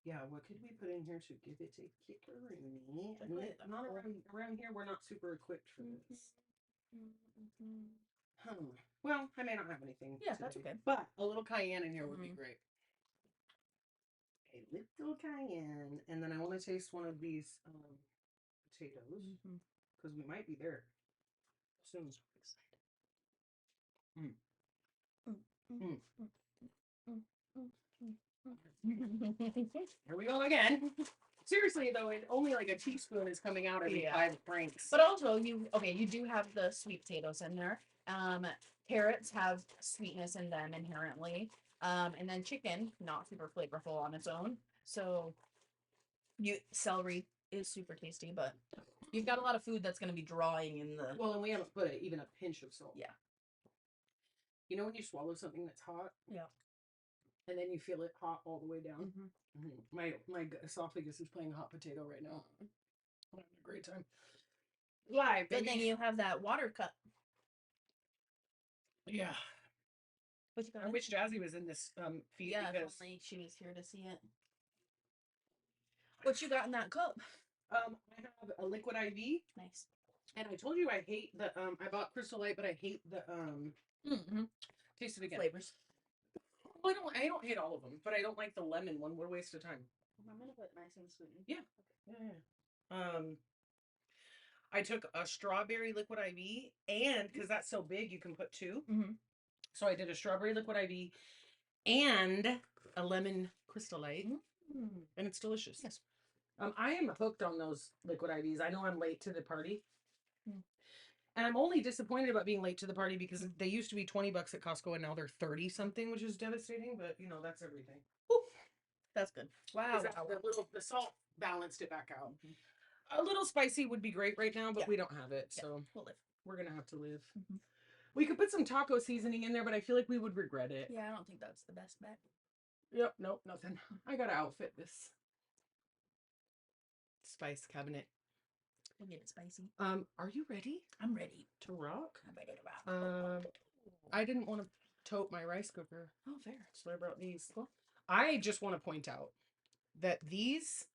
Yeah, what could we put in here to give it a kickeroony? I'm not around here. We're not super equipped for this. Huh. Well, I may not have anything. Yeah, that's okay. But a little cayenne in here would be Mhm. great. A little cayenne, and then I want to taste one of these potatoes because we might be there soon. Mm. Here we go again. Seriously though, only like a teaspoon is coming out every 5 francs. But also, you do have the sweet potatoes in there. Carrots have sweetness in them inherently. And then chicken, not super flavorful on its own. So, celery is super tasty, but you've got a lot of food that's going to be drawing in the. Well, and we haven't put even a pinch of salt. Yeah. You know when you swallow something that's hot? Yeah. And then you feel it hot all the way down. My esophagus is playing hot potato right now. I'm having a great time. Live. Good thing you have that water cup. Yeah. What you got? I wish Jazzy was in this feed. Yeah, because if only she was here to see it. What you got in that cup? I have a liquid IV. Nice. And I told you I hate the I bought Crystal Light, but I hate the taste it again. Flavors. Well, I don't hate all of them, but I don't like the lemon one. What a waste of time. I'm gonna put nice and sweet. Yeah. Okay. Yeah. I took a strawberry liquid IV, and because that's so big, you can put 2. So I did a strawberry liquid IV and a lemon Crystal Light, and it's delicious. Yes. I am hooked on those liquid IVs. I know I'm late to the party. And I'm only disappointed about being late to the party because they used to be $20 at Costco and now they're 30 something, which is devastating, but you know, that's everything. Woo. That's good. Wow. The salt balanced it back out. A little spicy would be great right now, but we don't have it. So we'll live. We're going to have to live. We could put some taco seasoning in there, but I feel like we would regret it. Yeah, I don't think that's the best bet. Yep, nope, nothing. I got to outfit this spice cabinet. We'll get it spicy. Are you ready? I'm ready to rock. I'm ready to rock. I didn't want to tote my rice cooker. Oh, fair. So I brought these. Cool. I just want to point out that these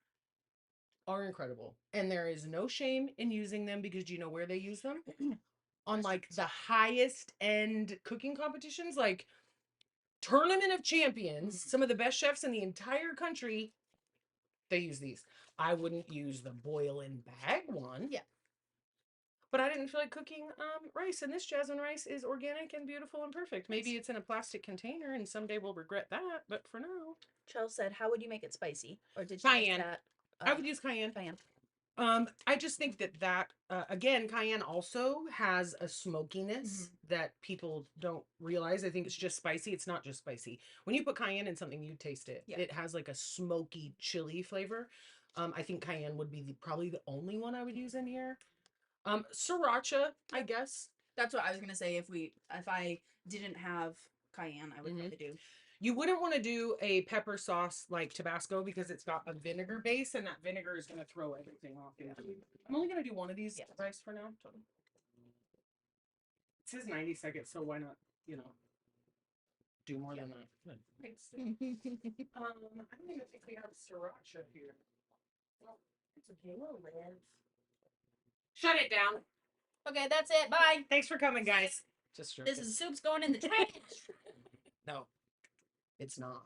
are incredible, and there is no shame in using them because do you know where they use them? On like the highest end cooking competitions, like Tournament of Champions, some of the best chefs in the entire country, they use these. I wouldn't use the boil in bag one. Yeah. But I didn't feel like cooking rice, and this jasmine rice is organic and beautiful and perfect. Maybe it's in a plastic container, and someday we'll regret that. But for now, Chell said, "How would you make it spicy?" Or did you cayenne? That, I would use cayenne. Cayenne. I just think that again, cayenne also has a smokiness that people don't realize. I think it's just spicy. It's not just spicy. When you put cayenne in something, you taste it. Yeah. It has like a smoky chili flavor. I think cayenne would be probably the only one I would use in here. Sriracha, I guess. That's what I was gonna say. If I didn't have cayenne, I would probably do. You wouldn't want to do a pepper sauce like Tabasco because it's got a vinegar base, and that vinegar is going to throw everything off. Yeah. I'm only going to do one of these rice for now. It says 90 seconds, so why not, do more than that? Good. Thanks. I don't even think we have sriracha here. Well, it's a Halo Rev. Shut it down. Okay, that's it. Bye. Thanks for coming, guys. Just joking. This is soup's going in the trash. No, it's not.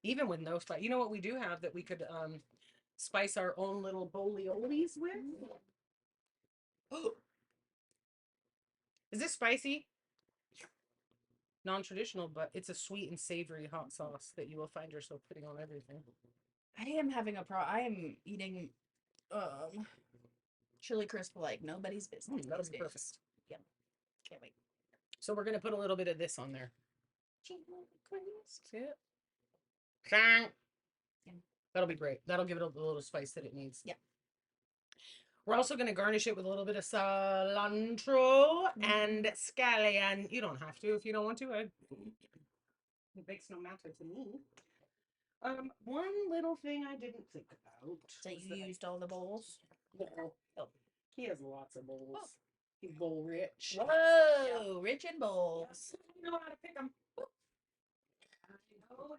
Even with no spice. You know what we do have that we could spice our own little boliolis with? Is this spicy? Non-traditional, but it's a sweet and savory hot sauce that you will find yourself putting on everything. I am having I am eating chili crisp like nobody's business. That'll these be days. perfect. Yep. Can't wait. So we're gonna put a little bit of this on there. See it? Shang. Yeah. That'll be great. That'll give it a little spice that it needs. Yeah. We're also going to garnish it with a little bit of cilantro and scallion. You don't have to if you don't want to. It makes no matter to me. One little thing I didn't think about. So you used all the bowls? No. Oh. He has lots of bowls. Oh. He's bowl rich. Whoa, rich in bowls. You know how to pick them. I know how to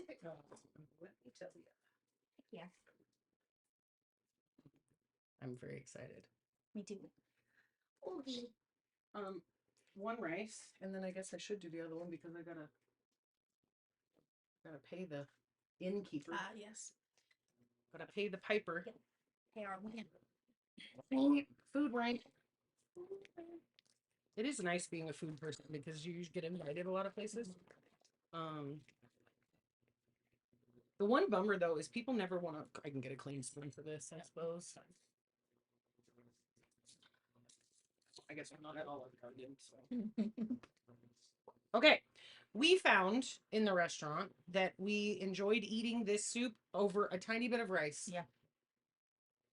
pick them. Let me tell you. Yeah. I'm very excited. Me too. Okay. One rice, and then I guess I should do the other one because I gotta pay the innkeeper. Ah, yes. Gotta pay the piper. Yep. Pay our land. Food rank. It is nice being a food person because you get invited a lot of places. The one bummer though is people never want to. I can get a clean spoon for this, I suppose. I guess I'm not at all garden. So. Okay, we found in the restaurant that we enjoyed eating this soup over a tiny bit of rice. Yeah.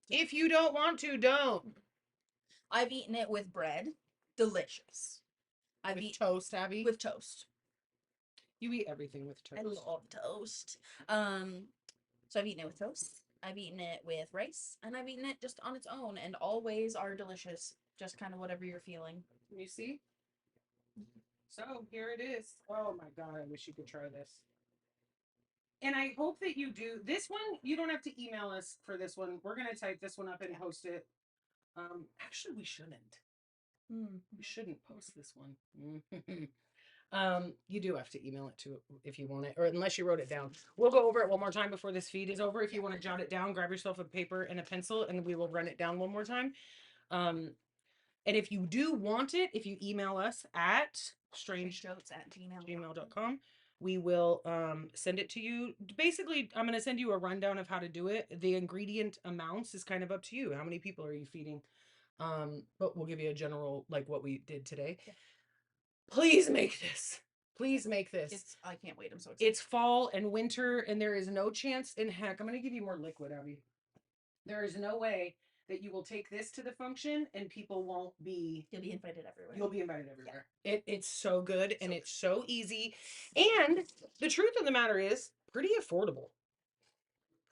If you don't want to, don't. I've eaten it with bread. Delicious. I've With eaten toast, Abby. with toast. You eat everything with toast. I love toast. So I've eaten it with toast. I've eaten it with rice, and I've eaten it just on its own, and always are delicious. Just kind of whatever you're feeling. You see? So here it is. Oh my God, I wish you could try this. And I hope that you do. This one, you don't have to email us for this one. We're going to type this one up and post it. Actually, we shouldn't. We shouldn't post this one. You do have to email it to if you want it, or unless you wrote it down. We'll go over it one more time before this feed is over. If you want to jot it down, grab yourself a paper and a pencil, and we will run it down one more time. And if you do want it, if you email us at strangejokes@gmail.com, we will send it to you. Basically, I'm going to send you a rundown of how to do it. The ingredient amounts is kind of up to you. How many people are you feeding? But we'll give you a general, like what we did today. Yeah. Please make this. Please make this. I can't wait. I'm so excited. It's fall and winter, and there is no chance in heck. I'm going to give you more liquid, Abby. There is no way that you will take this to the function and people won't be. You'll be invited everywhere. You'll be invited everywhere. Yeah. It's so good and it's so easy. And the truth of the matter is pretty affordable.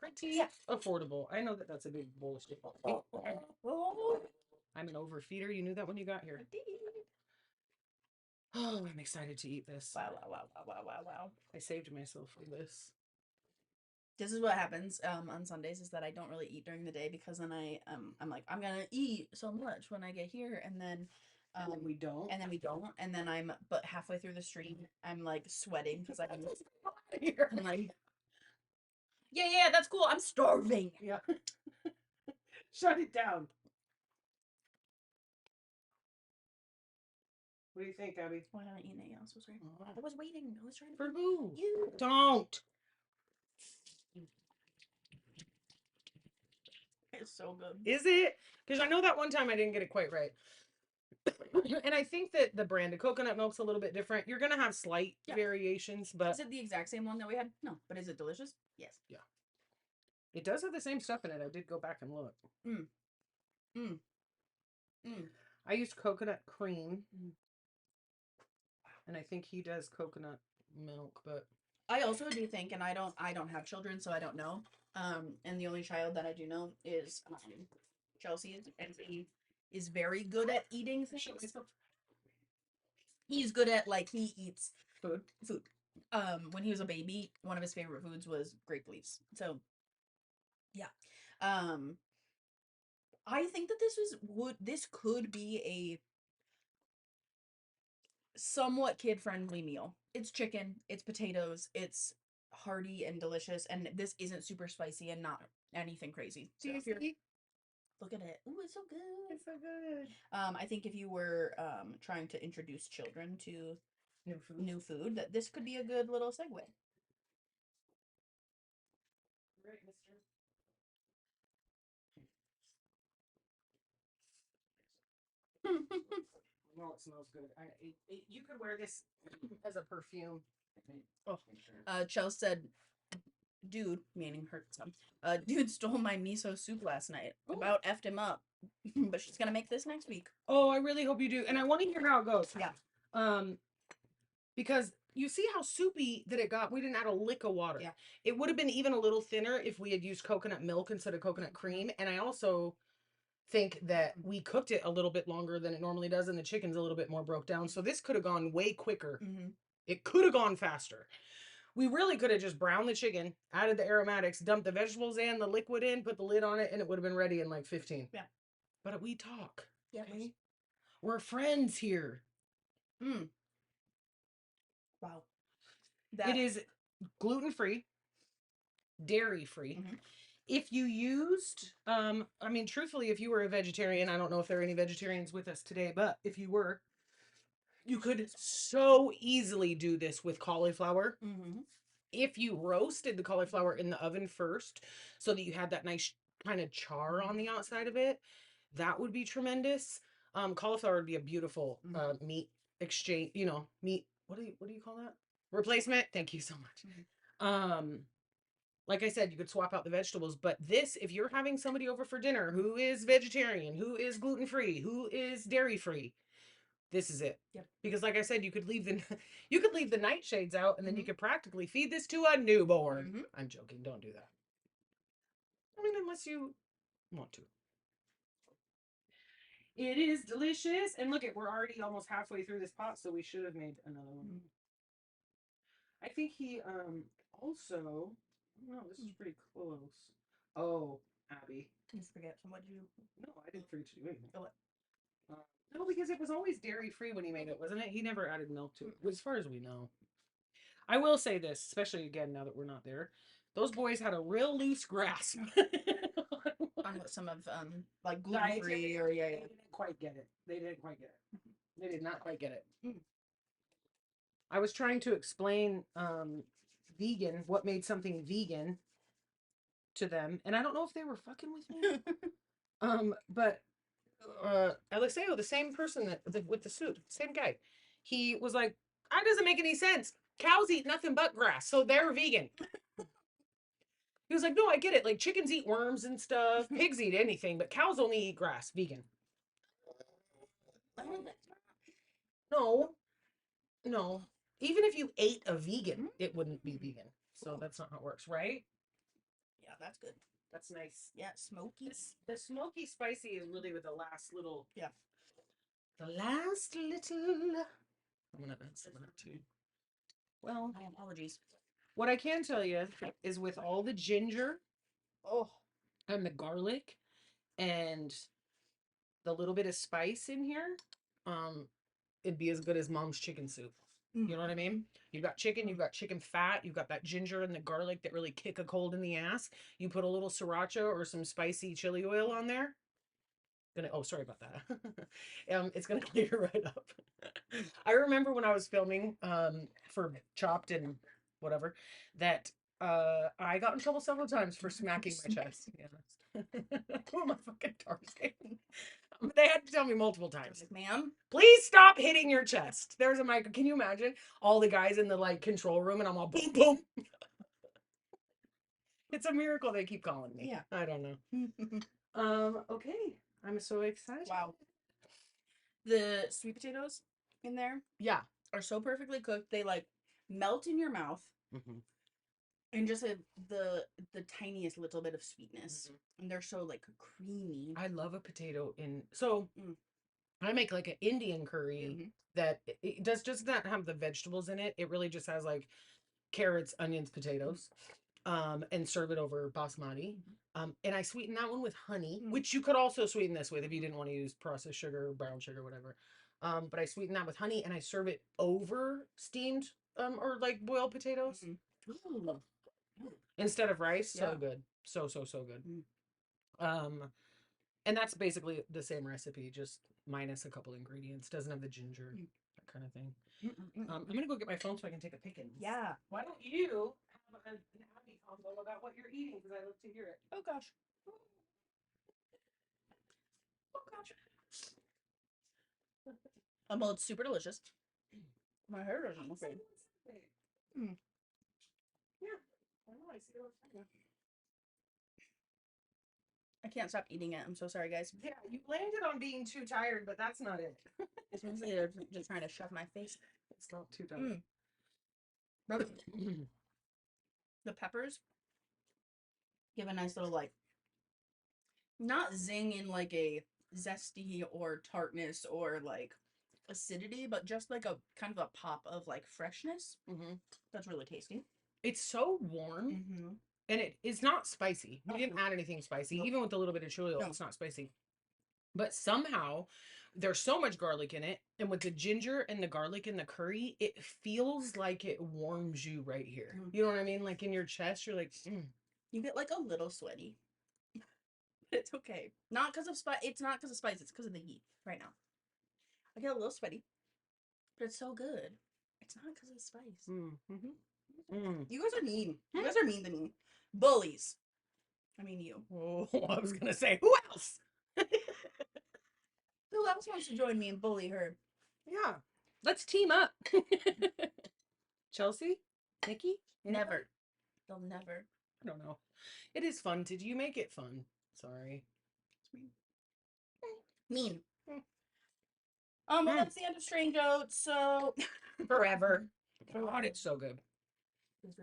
Pretty affordable. I know that that's a big bullshit. I'm an overfeeder. You knew that when you got here. Oh, I'm excited to eat this. Wow. I saved myself for this. This is what happens on Sundays is that I don't really eat during the day because then I'm like I'm gonna eat so much when I get here and then we don't and then but halfway through the stream I'm like sweating because I'm like yeah that's cool, I'm starving. Yeah. Shut it down. What do you think, Abby? Why haven't you eaten else? I was waiting. I was trying to. For who? You. Don't. It's so good. Is it? Because I know that one time I didn't get it quite right. And I think that the brand of coconut milk's a little bit different. You're going to have slight variations, but... Is it the exact same one that we had? No. But is it delicious? Yes. Yeah. It does have the same stuff in it. I did go back and look. I used coconut cream. And I think he does coconut milk, but... I also do think, and I don't have children, so I don't know. And the only child that I do know is Chelsea, and he is very good at eating things. He's good at he eats food. When he was a baby, one of his favorite foods was grape leaves. So, yeah. I think that this could be a somewhat kid-friendly meal. It's chicken, it's potatoes, it's hearty and delicious, and this isn't super spicy and not anything crazy. Do So you if you're see? look at it. Ooh, it's so good. It's so good. I think if you were trying to introduce children to New food. new food, that this could be a good little segue. Right, mister. No, it smells good. You could wear this as a perfume. Oh. Chelsea said, dude, meaning her son, dude stole my miso soup last night. Ooh. About effed him up. But she's gonna make this next week. Oh, I really hope you do. And I want to hear how it goes. Yeah. Because you see how soupy that it got. We didn't add a lick of water. Yeah. It would have been even a little thinner if we had used coconut milk instead of coconut cream. And I also think that we cooked it a little bit longer than it normally does, and the chicken's a little bit more broke down. So this could have gone way quicker. Mm-hmm. It could have gone faster. We really could have just browned the chicken, added the aromatics, dumped the vegetables in, the liquid in, put the lid on it, and it would have been ready in like 15. Yeah. But we talk. Yeah. Okay? We're friends here. Mm. Wow. It is gluten-free, dairy-free. Mm-hmm. If you used, I mean, truthfully, if you were a vegetarian, I don't know if there are any vegetarians with us today, but if you were, you could so easily do this with cauliflower. Mm-hmm. If you roasted the cauliflower in the oven first so that you had that nice kind of char on the outside of it, that would be tremendous. Cauliflower would be a beautiful meat exchange, meat, what do you call that? Replacement. Thank you so much. Like I said, you could swap out the vegetables, but this, if you're having somebody over for dinner who is vegetarian, who is gluten-free, who is dairy-free, this is it. Yep. Because like I said, you could leave the you could leave the nightshades out and then you could practically feed this to a newborn. Mm-hmm. I'm joking, don't do that. I mean, unless you want to. It is delicious. And look, we're already almost halfway through this pot, so we should have made another one. I think he also, no, this is pretty close. Oh, Abby. I forget. So what did you? No, I didn't forget to do anything. Oh, what? No, because it was always dairy free when he made it, wasn't it? He never added milk to it, as far as we know. I will say this, especially again now that we're not there. Those boys had a real loose grasp on what some of like gluten free or They didn't quite get it. They didn't quite get it. They did not quite get it. I was trying to explain vegan, what made something vegan to them, and I don't know if they were fucking with me. But Alexeo, the same person with the suit, same guy, he was like, "That doesn't make any sense. Cows eat nothing but grass, so they're vegan." He was like, "No, I get it. Like chickens eat worms and stuff, pigs eat anything, but cows only eat grass. Vegan." No, no. Even if you ate a vegan, it wouldn't be vegan. So that's not how it works, right? Yeah, that's good. That's nice. Yeah, smoky. The smoky spicy is really with the last little. Yeah. The last little. I'm gonna add some of that too. Well, my apologies. What I can tell you is with all the ginger, oh, and the garlic, and the little bit of spice in here, it'd be as good as mom's chicken soup. You know what I mean? You've got chicken fat, you've got that ginger and the garlic that really kick a cold in the ass. You put a little sriracha or some spicy chili oil on there. Sorry about that. It's gonna clear right up. I remember when I was filming for Chopped and whatever that I got in trouble several times for smacking my chest. Yeah. My fucking target. They had to tell me multiple times, ma'am, please stop hitting your chest. There's a mic. Can you imagine all the guys in the control room and I'm all boom boom. It's a miracle they keep calling me. Yeah. I don't know. Okay. I'm so excited. Wow. The sweet potatoes in there, yeah, are so perfectly cooked. They melt in your mouth. And just the tiniest little bit of sweetness, and they're so creamy. I love a potato I make an Indian curry that it does not have the vegetables in it. It really just has carrots, onions, potatoes, and serve it over basmati. And I sweeten that one with honey, Mm. which you could also sweeten this with if you didn't want to use processed sugar, brown sugar, whatever. But I sweeten that with honey and I serve it over steamed or like boiled potatoes Mm. Ooh. instead of rice. So Yeah. good. So good. Mm. Um, and that's basically the same recipe, just minus a couple ingredients. Doesn't have the ginger, Mm. that kind of thing. Mm. I'm gonna go get my phone so I can take a pick in. Yeah. Why don't you have an happy combo about what you're eating? Because I love to hear it. Oh gosh. Oh gosh. Well, it's super delicious. My hair doesn't look good. Mm. Yeah. I know. I see it all the time. I can't stop eating it. I'm so sorry, guys. Yeah, you landed on being too tired, but that's not it. It's mostly they're just trying to shove my face. It's not too tired. But the peppers give a nice little like, not zing in like a zesty or tartness or like acidity, but just like a kind of a pop of like freshness. That's really tasty. It's so warm, Mm-hmm. and it is not spicy. We didn't add anything spicy, Nope. even with a little bit of chili oil. No. It's not spicy. But somehow there's so much garlic in it, and with the ginger and the garlic and the curry, it feels like it warms you right here. Mm. You know what I mean? Like in your chest, you're like, You get like a little sweaty. But it's okay. Not because of spice. It's not because of spice. It's because of the heat right now. I get a little sweaty, but it's so good. It's not because of spice. You guys are mean. You guys are mean to me. Bullies. I mean you. Oh, I was gonna say, who else? Who else wants to join me and bully her? Yeah, let's team up. Chelsea, Nikki, Never. They'll never. I don't know. It is fun. Did you make it fun? Sorry. It's mean. Mean. Mm. Well, that's the end of Strange Oats. So Forever. God, it's so good.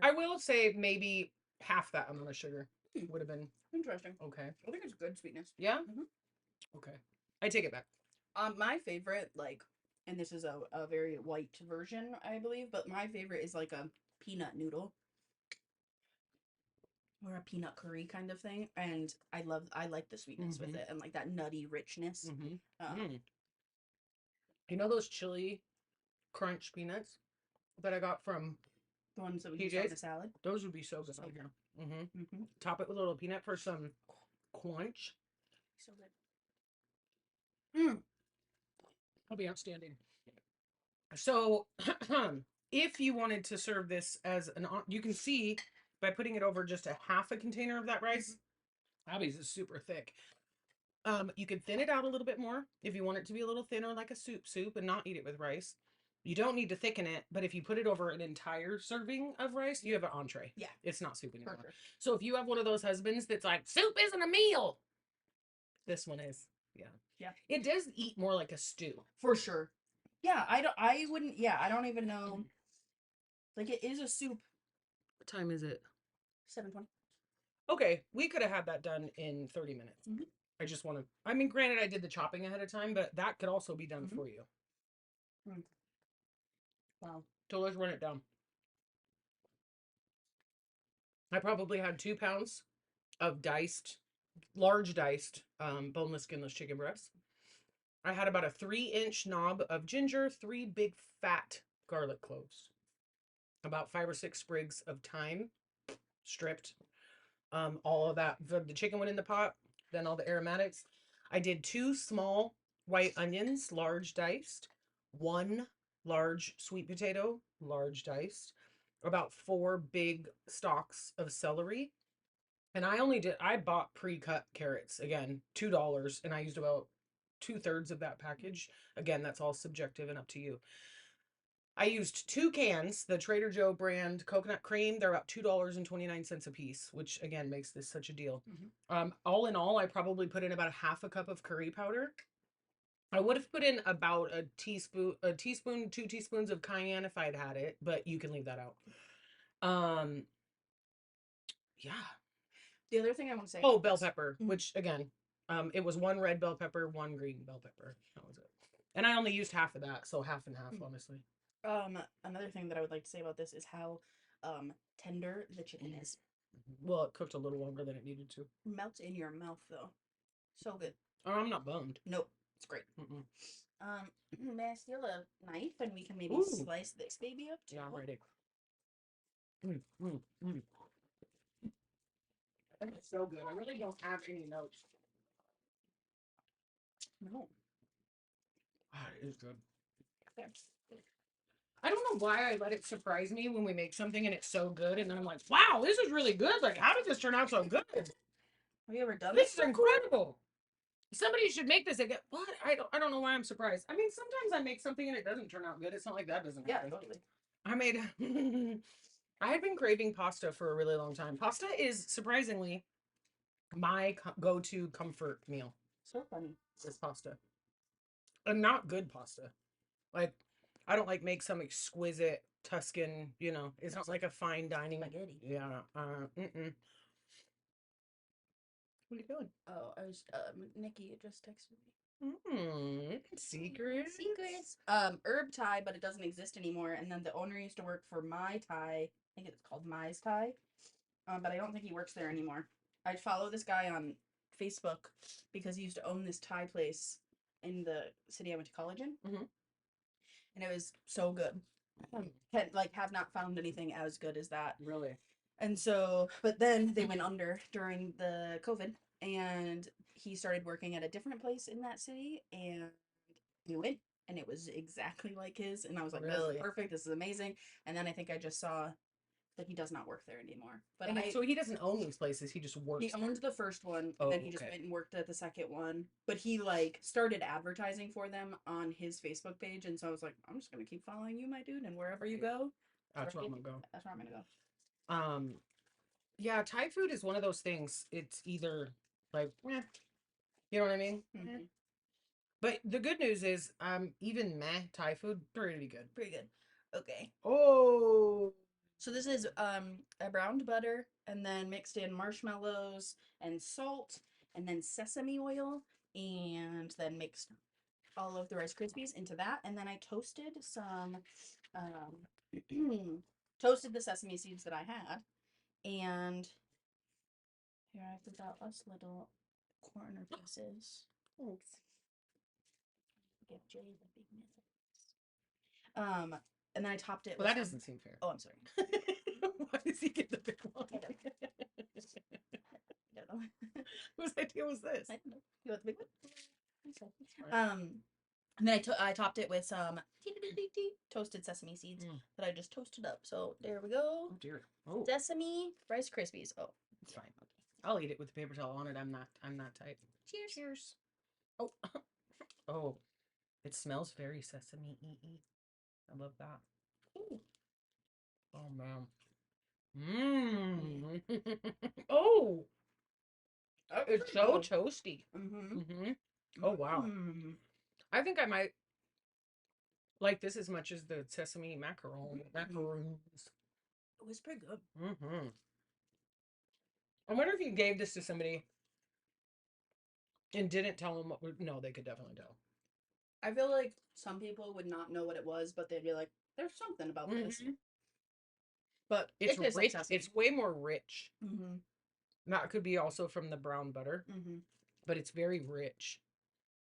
I will say maybe half that amount of sugar would have been Interesting. okay. I think it's good sweetness. Yeah? Mhm. Okay. I take it back. My favorite, like, and this is a very white version, I believe, but my favorite is like a peanut noodle or a peanut curry kind of thing, and I like the sweetness with Mhm. it and like that nutty richness. You know those chili crunch peanuts that I got from The ones that we use on PJ's? the salad. Those would be so good. So on good. here. Mm-hmm. Mm-hmm. Top it with a little peanut for some crunch. So good. That'll be outstanding. So, if you wanted to serve this as you can see by putting it over just a half a container of that rice. Abby's is super thick. You could thin it out a little bit more if you want it to be a little thinner, like a soup, and not eat it with rice. You don't need to thicken it, but if you put it over an entire serving of rice, you have an entree. Yeah. It's not soup anymore. Sure. So if you have one of those husbands that's like, soup isn't a meal, this one is. Yeah. Yeah. It does eat more like a stew. For sure. Yeah, I wouldn't, yeah, I don't even know. Like, it is a soup. What time is it? 7:20. Okay, we could have had that done in 30 minutes. Mhm. I just want to, I mean, granted, I did the chopping ahead of time, but that could also be done Mhm. for you. Wow. So let's run it down. I probably had 2 pounds of large diced, boneless, skinless chicken breasts. I had about a 3-inch knob of ginger, 3 big fat garlic cloves, about 5 or 6 sprigs of thyme, stripped. All of that, the chicken went in the pot, then all the aromatics. I did 2 small white onions, large diced, 1 large sweet potato, large diced, about 4 big stalks of celery. And I bought pre-cut carrots, again, $2, and I used about 2/3 of that package. Again, that's all subjective and up to you. I used 2 cans, the Trader Joe brand coconut cream. They're about $2.29 a piece, which again makes this such a deal. All in all, I probably put in about a half a cup of curry powder. I would have put in about a teaspoon, 2 teaspoons of cayenne if I'd had it, but you can leave that out. Yeah. The other thing I want to say. Oh, bell pepper, Mhm. which again, it was 1 red bell pepper, 1 green bell pepper. That was it. And I only used half of that, so half and half, honestly. Another thing that I would like to say about this is how tender the chicken is. Well, it cooked a little longer than it needed to. Melts in your mouth though. So good. Oh, I'm not bummed. Nope. It's great. Mm-mm. May I steal a knife and we can maybe Ooh. slice this baby up too? Yeah, I'm ready. Mm, mm, mm. That's so good. I really don't have any notes. No. Ah, it is good. Okay. I don't know why I let it surprise me when we make something and it's so good, and then I'm like, wow, this is really good. Like, how did this turn out so good? Have you ever done This this is before? incredible. Somebody should make this again. What? I don't know why I'm surprised. I mean, sometimes I make something and it doesn't turn out good. It's not like that doesn't Yeah, happen. totally. I made I had been craving pasta for a really long time. Pasta is surprisingly my go-to comfort meal. So funny. Is pasta. And not good pasta. Like I don't like make some exquisite Tuscan, it's not like a fine dining. Spaghetti. Yeah. Mm-mm. What are you doing? Oh, I was Nikki just texted me. Secrets. Secrets. Herb Thai, but it doesn't exist anymore. And then the owner used to work for My Thai. I think it's called Mai's Thai. But I don't think he works there anymore. I follow this guy on Facebook because he used to own this Thai place in the city I went to college in. Mhm. And it was so good. Have not found anything as good as that. Really? And so, but then they went under during the COVID, and he started working at a different place in that city, and we went, and it was exactly like his. And I was like, this Really? is perfect. This is amazing. And then I think I just saw that he does not work there anymore. But And so he doesn't own these places. He just works. he owned the first one, Oh, and then he just okay. went and worked at the second one. But he started advertising for them on his Facebook page, and so I was like, I'm just gonna keep following you, my dude, and wherever you go, That's where I'm gonna go. that's where I'm gonna go. Yeah, Thai food is one of those things. It's either like, you know what I mean? Mm-hmm. But the good news is, even Thai food, pretty good. Pretty good. Okay. Oh, So this is a browned butter and then mixed in marshmallows and salt and then sesame oil and then mixed all of the Rice Krispies into that, and then I toasted some toasted the sesame seeds that I had, and here I forgot us little corner pieces. thanks. Give Jay the big miss. And then I topped it Well, with that doesn't seem fair. Oh, I'm sorry. Why does he get the big one? I don't know. Whose idea was this? I don't know. You want the big one? Alright. And then I topped it with some toasted sesame seeds that I just toasted up. So there we go. Oh dear. Oh, Sesame Rice Krispies. Oh, it's fine. I'll eat it with the paper towel on it. I'm not tight. cheers. Cheers. Oh, oh, it smells very sesame-y. I love that. Ooh. Oh man. Mmm. Oh, it's so toasty. Mm-hmm. Oh wow. Mm-hmm. I think I might like this as much as the sesame macaroons. It was pretty good. I wonder if you gave this to somebody and didn't tell them no, they could definitely tell. I feel like some people would not know what it was, but they'd be like, "There's something about this." But It's it tastes rich. like sesame. It's way more rich. Mm-hmm. That could be also from the brown butter, Mm-hmm. but it's very rich.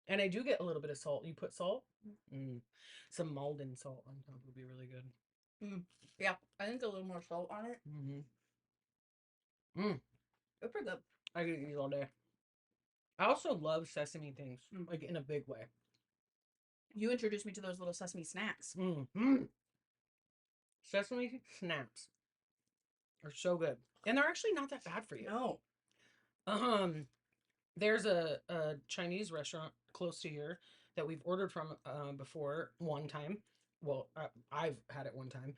And I do get a little bit of salt. You put salt? Some Malden salt on top would be really good. Yeah, I think a little more salt on it. It's pretty good. I could eat all day. I also love sesame things, like in a big way. You introduced me to those little sesame snacks. Sesame snaps are so good. And they're actually not that bad for you. No. There's a Chinese restaurant close to here that we've ordered from before one time. Well, I've had it one time.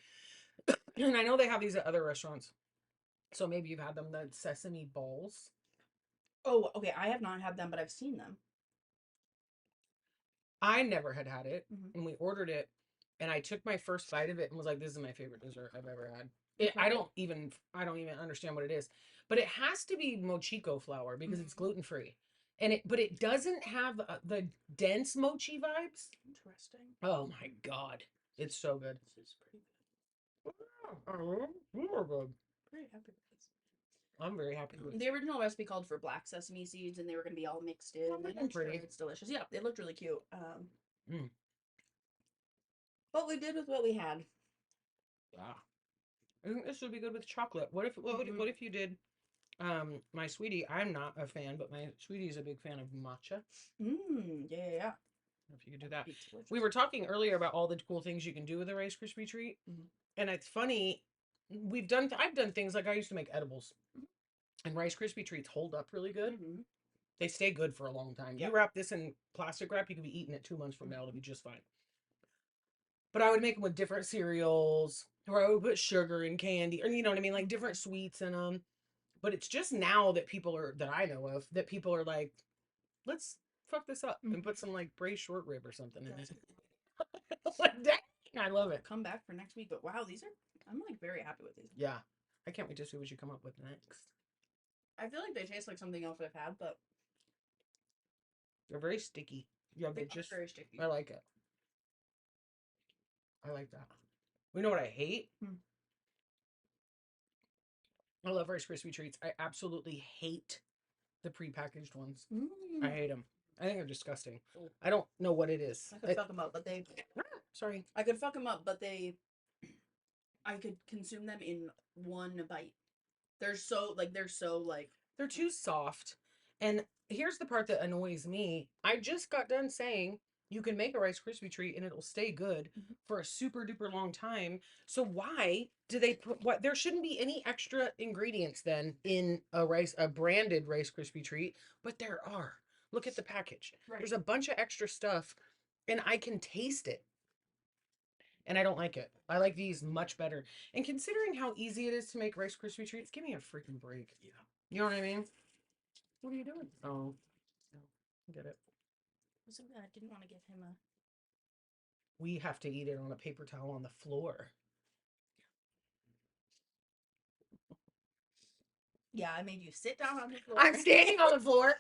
And I know they have these at other restaurants. So maybe you've had them, the sesame balls. Oh, okay. I have not had them, but I've seen them. I never had it, Mhm. and we ordered it, and I took my first bite of it and was like, "This is my favorite dessert I've ever had." Okay. I don't even understand what it is, but it has to be mochiko flour because it's gluten free, but it doesn't have the dense mochi vibes. Interesting. Oh my god, it's so good. This is pretty good. Good. Pretty happy with this. I'm very happy with. The original recipe called for black sesame seeds, and they were going to be all mixed in. Oh, And looking pretty. it's delicious. Yeah, they looked really cute. Mm, But we did with what we had. yeah. I think this would be good with chocolate. What if you did my sweetie, I'm not a fan, but my sweetie is a big fan of matcha. Yeah. If you could do that. Be We delicious. were talking earlier about all the cool things you can do with a Rice Krispie treat. Mhm. And it's funny, I've done things like I used to make edibles. And Rice Krispie treats hold up really good. Mhm. They stay good for a long time. Yep. You wrap this in plastic wrap, you could be eating it 2 months from now. It'll be just fine. But I would make them with different cereals, or I would put sugar and candy, or you know what I mean, like different sweets in them. But it's just now that that I know of, that people are like, let's fuck this up and put some like braised short rib or something in it. Like, dang, I love it. Come back for next week. But wow, I'm like very happy with these. Yeah. I can't wait to see what you come up with next. I feel like they taste like something else I've had, but They're very sticky. Yeah, they are very sticky. I like it. I like that. We know what I hate? I love Rice Krispie treats. I absolutely hate the prepackaged ones. I hate them. I think they're disgusting. I don't know what it is. I could fuck them up, but they. Sorry. I could fuck them up, but they. I could consume them in one bite. They're so like They're too soft. And here's the part that annoys me. I just got done saying you can make a Rice Krispie treat and it'll stay good for a super duper long time. So why do they put what there shouldn't be any extra ingredients then in a branded Rice Krispie treat, but there are. Look at the package. Right. There's a bunch of extra stuff and I can taste it. And I don't like it. I like these much better. And considering how easy it is to make Rice Krispie treats, give me a freaking break. Yeah. You know what I mean? What are you doing? Oh, no. Get it. So I didn't want to give him a. We have to eat it on a paper towel on the floor. Yeah, I made you sit down on the floor. I'm standing on the floor.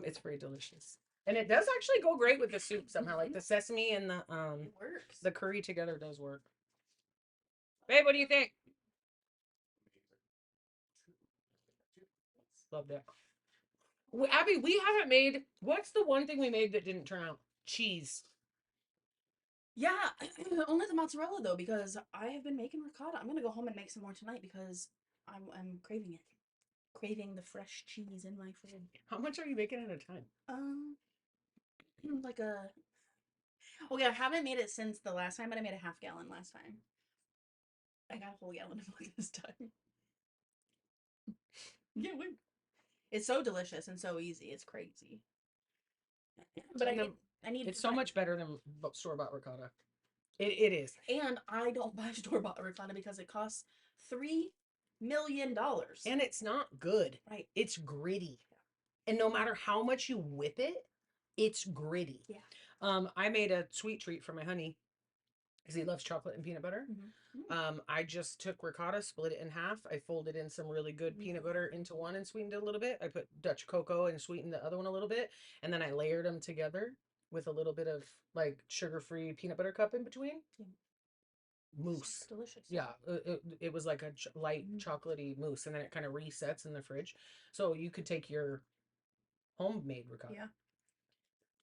It's very delicious. And it does actually go great with the soup somehow. Like the sesame and It works. the curry together does work. Babe, what do you think? Love that. Well, Abby, we haven't made. What's the one thing we made that didn't turn out? Cheese. Yeah, only the mozzarella though, because I have been making ricotta. I'm gonna go home and make some more tonight because I'm craving it. Craving the fresh cheese in my fridge. How much are you making at a time? Like a. Okay, I haven't made it since the last time, but I made a half gallon last time. I got a whole gallon of milk this time. Yeah, wait. It's so delicious and so easy. It's crazy. But I need. It's so much better than store bought ricotta. It is. And I don't buy store bought ricotta because it costs $3 million. And it's not good. Right. It's gritty. And no matter how much you whip it, it's gritty. Yeah. I made a sweet treat for my honey because he loves chocolate and peanut butter. I just took ricotta, split it in half. I folded in some really good peanut butter into one and sweetened it a little bit. I put Dutch cocoa and sweetened the other one a little bit. And then I layered them together with a little bit of like sugar-free peanut butter cup in between. Mousse. So delicious. Yeah, it was like a light chocolatey mousse, and then it kind of resets in the fridge. So you could take your homemade ricotta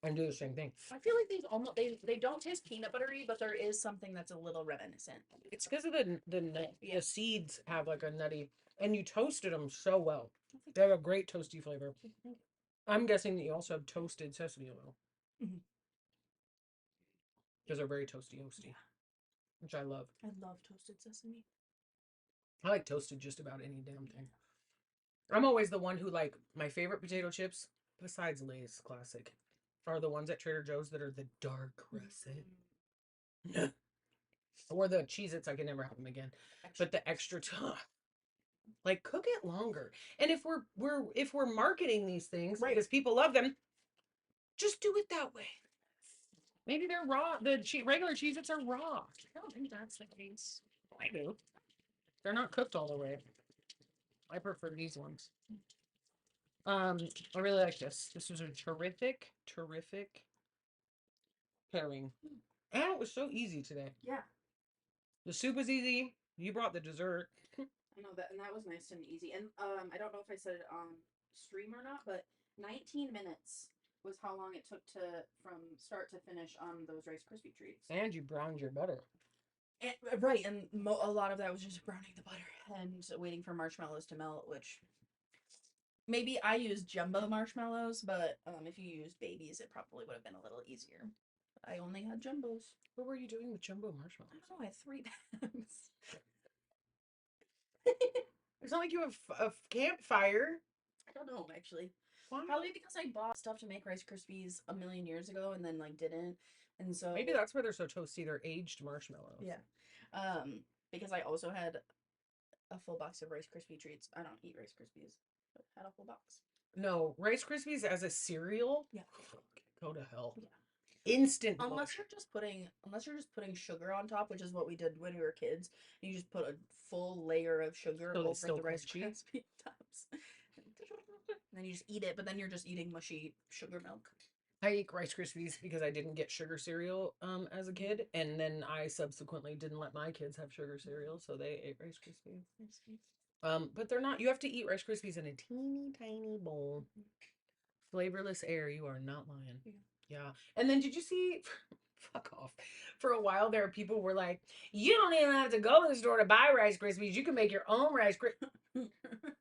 and do the same thing. I feel like these almost they don't taste peanut buttery, but there is something that's a little reminiscent. It's because of the seeds have like a nutty, and you toasted them so well. They have a great toasty flavor. I'm guessing that you also have toasted sesame oil. Because they're very toasty, which I love. I love toasted sesame. I like toasted just about any damn thing. I'm always the one who like my favorite potato chips, besides Lay's classic, are the ones at Trader Joe's that are the dark russet. Or the Cheez-Its, I can never have them again. But the extra tough. Like cook it longer. And if we're marketing these things because people love them, just do it that way. Maybe they're raw. The regular Cheez-Its are raw. I don't think that's the case. I do. They're not cooked all the way. I prefer these ones. I really like this. This was a terrific pairing. And it was so easy today. Yeah. The soup was easy. You brought the dessert. I know that, and that was nice and easy. And I don't know if I said it on stream or not, but 19 minutes was how long it took to from start to finish on those Rice Krispie treats. And you browned your butter. And, right, and a lot of that was just browning the butter and waiting for marshmallows to melt, which maybe I used jumbo marshmallows, but if you used babies, it probably would have been a little easier. But I only had jumbos. What were you doing with jumbo I marshmallows? don't know, I had 3 bags. It's not like you have a campfire. I don't know, actually. Why? Probably because I bought stuff to make Rice Krispies a million years ago and then like didn't. And so Maybe that's why they're so toasty. They're aged marshmallows. yeah. Because I also had a full box of Rice Krispie treats. I don't eat Rice Krispies, but had a full box. No, Rice Krispies as a cereal. Yeah. Go to hell. Yeah. Instant. Unless you're just putting sugar on top, which is what we did when we were kids. You just put a full layer of sugar So it's over still the Rice crunchy? Krispie tops. And then you just eat it, but then you're just eating mushy sugar milk. I ate Rice Krispies because I didn't get sugar cereal as a kid, and then I subsequently didn't let my kids have sugar cereal, so they ate Rice Krispies. But they're not. You have to eat Rice Krispies in a teeny tiny bowl. Flavorless air. You are not lying. Yeah. And then did you see? Fuck off. For a while there, people were like, "You don't even have to go to the store to buy Rice Krispies. You can make your own Rice Krispies."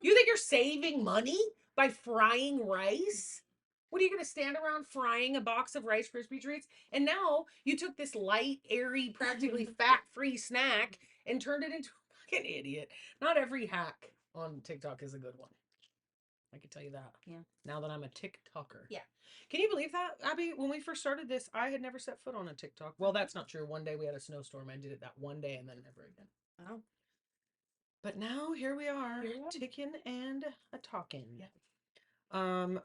You think you're saving money by frying rice? What are you going to stand around frying a box of Rice Krispie treats? And now you took this light, airy, practically fat-free snack and turned it into a fucking idiot. Not every hack on TikTok is a good one. I can tell you that. Yeah. Now that I'm a TikToker. Yeah. Can you believe that, Abby? When we first started this, I had never set foot on a TikTok. Well, that's not true. One day we had a snowstorm. I did it that one day and then never again. Oh. But now here we are, Here we are. ticking and a talking. Yeah.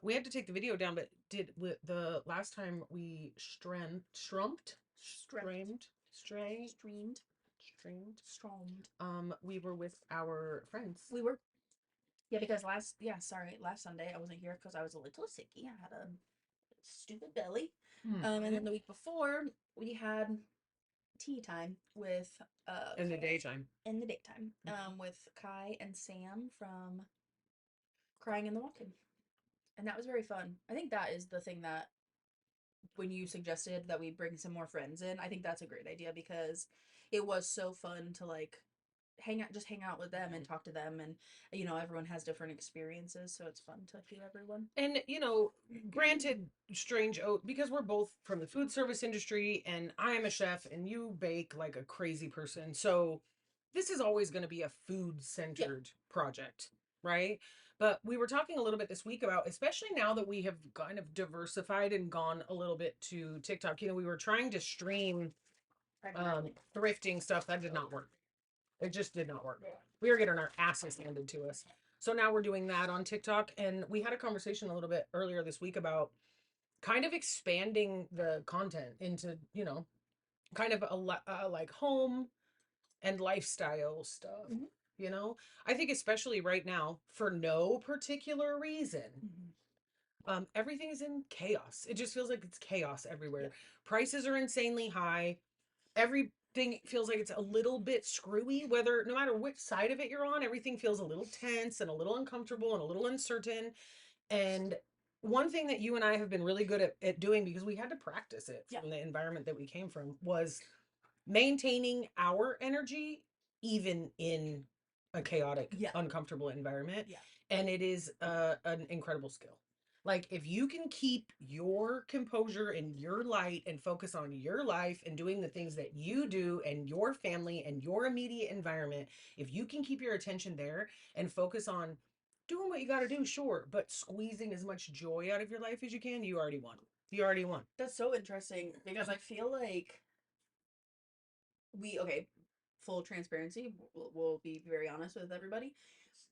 We had to take the video down, but the last time we streamed, we were with our friends. We were. Yeah, because last Sunday I wasn't here because I was a little sicky. I had a stupid belly. And then the week before we had tea time with in the daytime. In the daytime. With Kai and Sam from Crying in the Walk-In. And that was very fun. I think that is the thing that when you suggested that we bring some more friends in, I think that's a great idea because it was so fun to like hang out with them and talk to them, and everyone has different experiences, so it's fun to hear everyone. And granted, strange because we're both from the food service industry and I am a chef and you bake like a crazy person, so this is always going to be a food centered project, right? But we were talking a little bit this week about, especially now that we have kind of diversified and gone a little bit to TikTok, we were trying to stream thrifting stuff. That did not work. It just did not work. We were getting our asses handed to us. So now we're doing that on TikTok. And we had a conversation a little bit earlier this week about kind of expanding the content into, kind of a like home and lifestyle stuff. I think especially right now, for no particular reason, everything is in chaos. It just feels like it's chaos everywhere. Yeah. Prices are insanely high. Everything feels like it's a little bit screwy, no matter which side of it you're on, everything feels a little tense and a little uncomfortable and a little uncertain. And one thing that you and I have been really good at doing, because we had to practice it from the environment that we came from, was maintaining our energy even in a chaotic, uncomfortable environment. Yeah. And it is an incredible skill. Like, if you can keep your composure and your light and focus on your life and doing the things that you do and your family and your immediate environment, if you can keep your attention there and focus on doing what you got to do, sure, but squeezing as much joy out of your life as you can, you already won. You already won. That's so interesting because I feel like full transparency, we'll be very honest with everybody.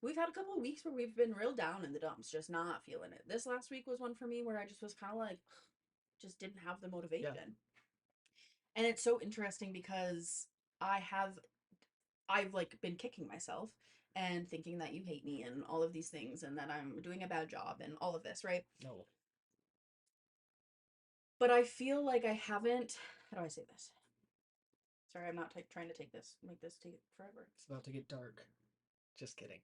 We've had a couple of weeks where we've been real down in the dumps, just not feeling it. This last week was one for me where I just was kind of like, just didn't have the motivation. Yeah. And it's so interesting because I've like been kicking myself and thinking that you hate me and all of these things and that I'm doing a bad job and all of this, right? No. But I feel like I haven't, how do I say this? Sorry, I'm not trying to make this take forever. It's about to get dark. Just kidding.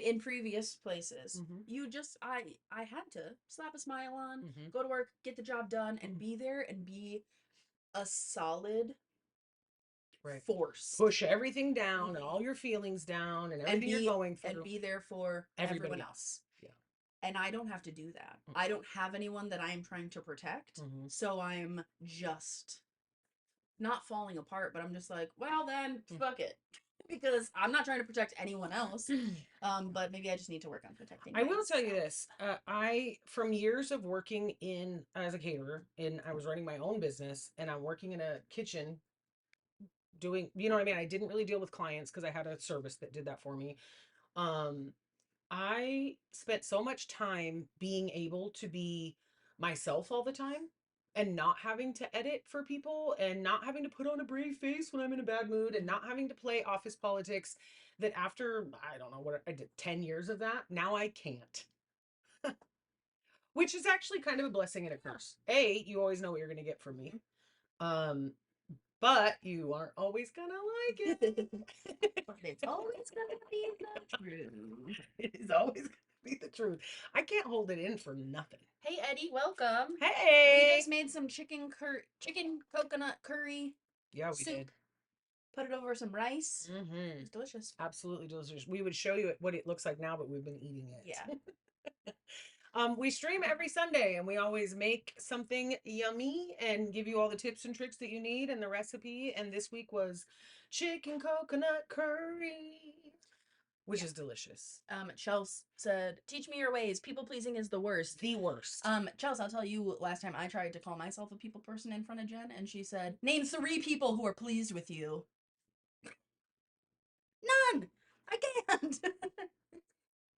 In previous places, Mhm. you just I had to slap a smile on, Mhm. go to work, get the job done, and be there and be a solid Right. force Push everything down and all your feelings down and everything you're going and through. be there for Everybody everyone else. Yeah. And I don't have to do that. I don't have anyone that I am trying to protect. Mhm. So I'm just not falling apart, but I'm just like, well then, fuck it. Because I'm not trying to protect anyone else. But maybe I just need to work on protecting I will tell you myself. this. I, from years of working in as a caterer, and I was running my own business, and I'm working in a kitchen doing, you know what I mean? I didn't really deal with clients because I had a service that did that for me. Um, I spent so much time being able to be myself all the time and not having to edit for people and not having to put on a brave face when I'm in a bad mood and not having to play office politics that after, I don't know what I did, 10 years of that, now I can't. Which is actually kind of a blessing and a curse. A, you always know what you're going to get from me. Um, but you aren't always going to like it. But it's always gonna be the truth. It is always going to be the truth. I can't hold it in for nothing. Hey Eddie, welcome. We Hey! just made some chicken coconut curry Yeah, we soup. did. Put it over some rice. Mm-hmm. It's delicious. Absolutely delicious. We would show you what it looks like now, but we've been eating it. Yeah. We stream every Sunday and we always make something yummy and give you all the tips and tricks that you need and the recipe. And this week was chicken coconut curry, which is delicious. Chels said, "Teach me your ways. People pleasing is the worst." The worst. Chels, I'll tell you. Last time I tried to call myself a people person in front of Jen, and she said, "Name 3 people who are pleased with you." None. I can't.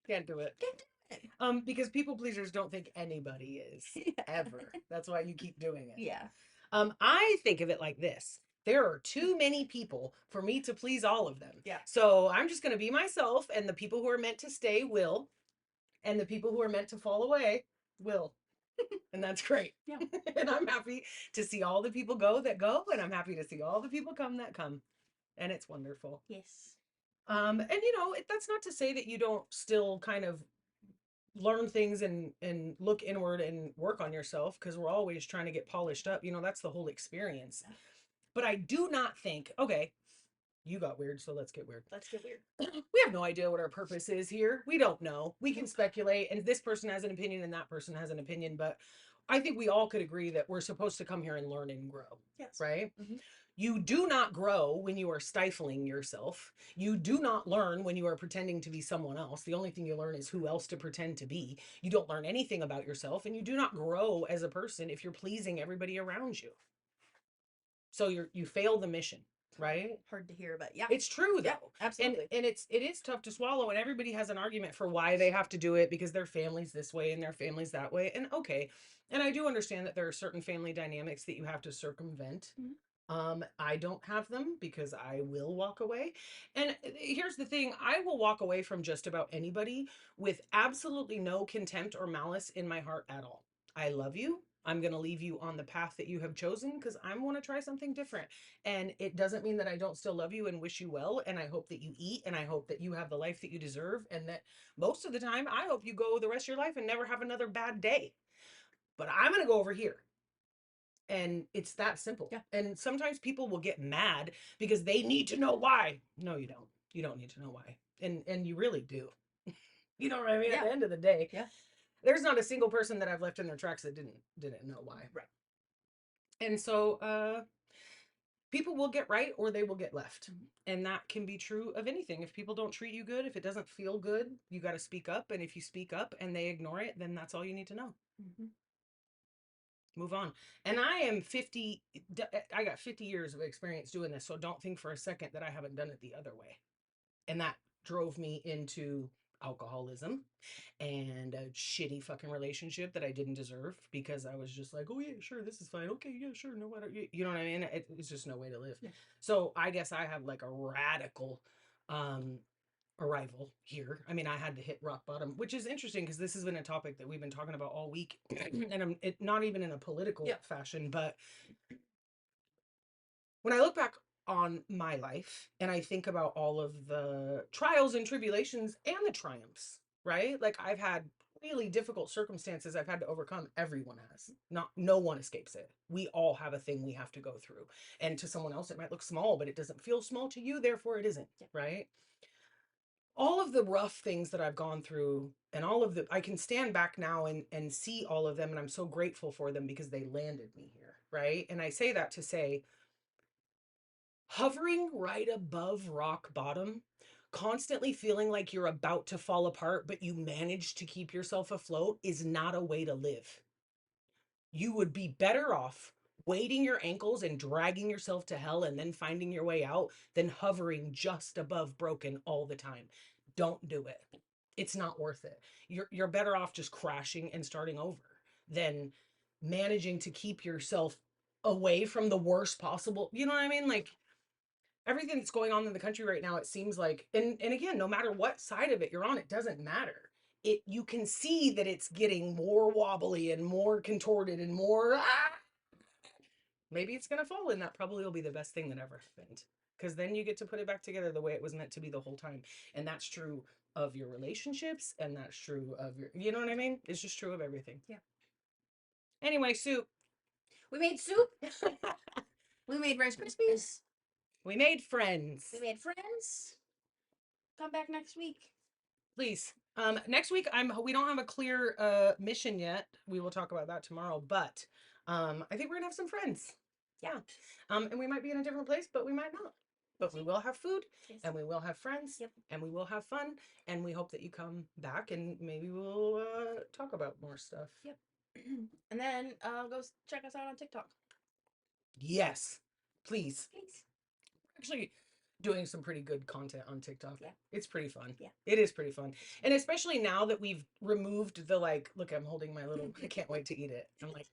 Can't do it. Can't do it. Because people pleasers don't think anybody is Yeah. ever. That's why you keep doing it. Yeah. I think of it like this. There are too many people for me to please all of them. Yeah. So I'm just going to be myself, and the people who are meant to stay will, and the people who are meant to fall away will. And that's great. Yeah. And I'm happy to see all the people go that go, and I'm happy to see all the people come that come. And it's wonderful. Yes. And you know, that's not to say that you don't still kind of learn things and look inward and work on yourself because we're always trying to get polished up. You know, that's the whole experience. But I do not think, okay, you got weird, so let's get weird. Let's get weird. We have no idea what our purpose is here. We don't know. We can speculate, and this person has an opinion and that person has an opinion, but I think we all could agree that we're supposed to come here and learn and grow. Yes. Right? Mm-hmm. You do not grow when you are stifling yourself. You do not learn when you are pretending to be someone else. The only thing you learn is who else to pretend to be. You don't learn anything about yourself, and you do not grow as a person if you're pleasing everybody around you. So you fail the mission, right? Hard to hear, but yeah. It's true though. Yeah, absolutely. And it is tough to swallow, and everybody has an argument for why they have to do it because their family's this way and their family's that way. And okay. And I do understand that there are certain family dynamics that you have to circumvent. Mhm. I don't have them because I will walk away. And here's the thing, I will walk away from just about anybody with absolutely no contempt or malice in my heart at all. I love you. I'm going to leave you on the path that you have chosen because I want to try something different. And it doesn't mean that I don't still love you and wish you well. And I hope that you eat and I hope that you have the life that you deserve. And that most of the time, I hope you go the rest of your life and never have another bad day. But I'm going to go over here. And it's that simple. Yeah. And sometimes people will get mad because they need to know why. No, you don't. You don't need to know why. And you really do. You know what I mean? Yeah. At the end of the day, Yeah. there's not a single person that I've left in their tracks that didn't know why. Right. And so people will get right or they will get left. And that can be true of anything. If people don't treat you good, if it doesn't feel good, you got to speak up. And if you speak up and they ignore it, then that's all you need to know. Mm-hmm. Move on. And I am 50, I got 50 years of experience doing this. So don't think for a second that I haven't done it the other way. And that drove me into alcoholism and a shitty fucking relationship that I didn't deserve because I was just like, oh yeah, sure, this is fine. Okay, yeah, sure, no matter. You know what I mean? It's just no way to live. Yeah. So I guess I have like a radical arrival here. I mean, I had to hit rock bottom, which is interesting because this has been a topic that we've been talking about all week, and not even in a political Yeah. fashion, but when I look back on my life and I think about all of the trials and tribulations and the triumphs, right? Like I've had really difficult circumstances I've had to overcome. Everyone has. Not no one escapes it. We all have a thing we have to go through. And to someone else it might look small, but it doesn't feel small to you, therefore it isn't, right? All of the rough things that I've gone through and all of the I can stand back now and see all of them and I'm so grateful for them because they landed me here, right? And I say that to say hovering right above rock bottom, constantly feeling like you're about to fall apart but you manage to keep yourself afloat is not a way to live. You would be better off wading your ankles and dragging yourself to hell and then finding your way out than hovering just above broken all the time. Don't do it. It's not worth it. You're better off just crashing and starting over than managing to keep yourself away from the worst possible. You know what I mean? Like everything that's going on in the country right now, it seems like, and again, no matter what side of it you're on, it doesn't matter. It you can see that it's getting more wobbly and more contorted and more maybe it's gonna fall, and that probably will be the best thing that ever happened. Because then you get to put it back together the way it was meant to be the whole time. And that's true of your relationships, and that's true of your you know what I mean? It's just true of everything. Yeah. Anyway, soup. We made soup. We made Rice Krispies. We made friends. We made friends. Come back next week. Please. Next week we don't have a clear mission yet. We will talk about that tomorrow, but I think we're gonna have some friends. Yeah. And we might be in a different place, but we might not. But we will have food, Yes. and we will have friends, Yep. and we will have fun, and we hope that you come back and maybe we'll talk about more stuff. Yep. And then go check us out on TikTok. Yes. Please. Please. Actually doing some pretty good content on TikTok. Yeah. It's pretty fun. Yeah. It is pretty fun. And especially now that we've removed the like, look, I'm holding my little I can't wait to eat it. I'm like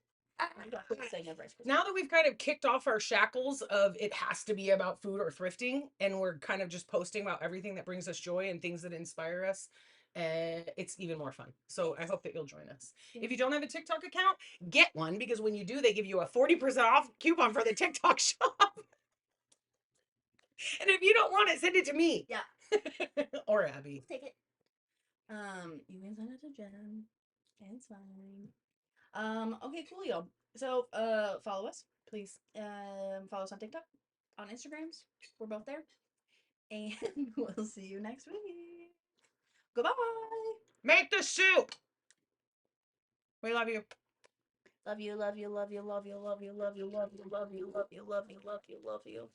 now that we've kind of kicked off our shackles of it has to be about food or thrifting, and we're kind of just posting about everything that brings us joy and things that inspire us, it's even more fun. So I hope that you'll join us. If you don't have a TikTok account, get one, because when you do, they give you a 40% off coupon for the TikTok shop. And if you don't want it, send it to me. Yeah. Or Abby. Take it. You can send it to Jen. It's fine. Okay, coolio. So, follow us. Please. Follow us on TikTok, on Instagrams. We're both there. And we'll see you next week. Goodbye. Make the soup. We love you. Love you, love you, love you, love you, love you, love you, love you, love you, love you, love you, love you, love you.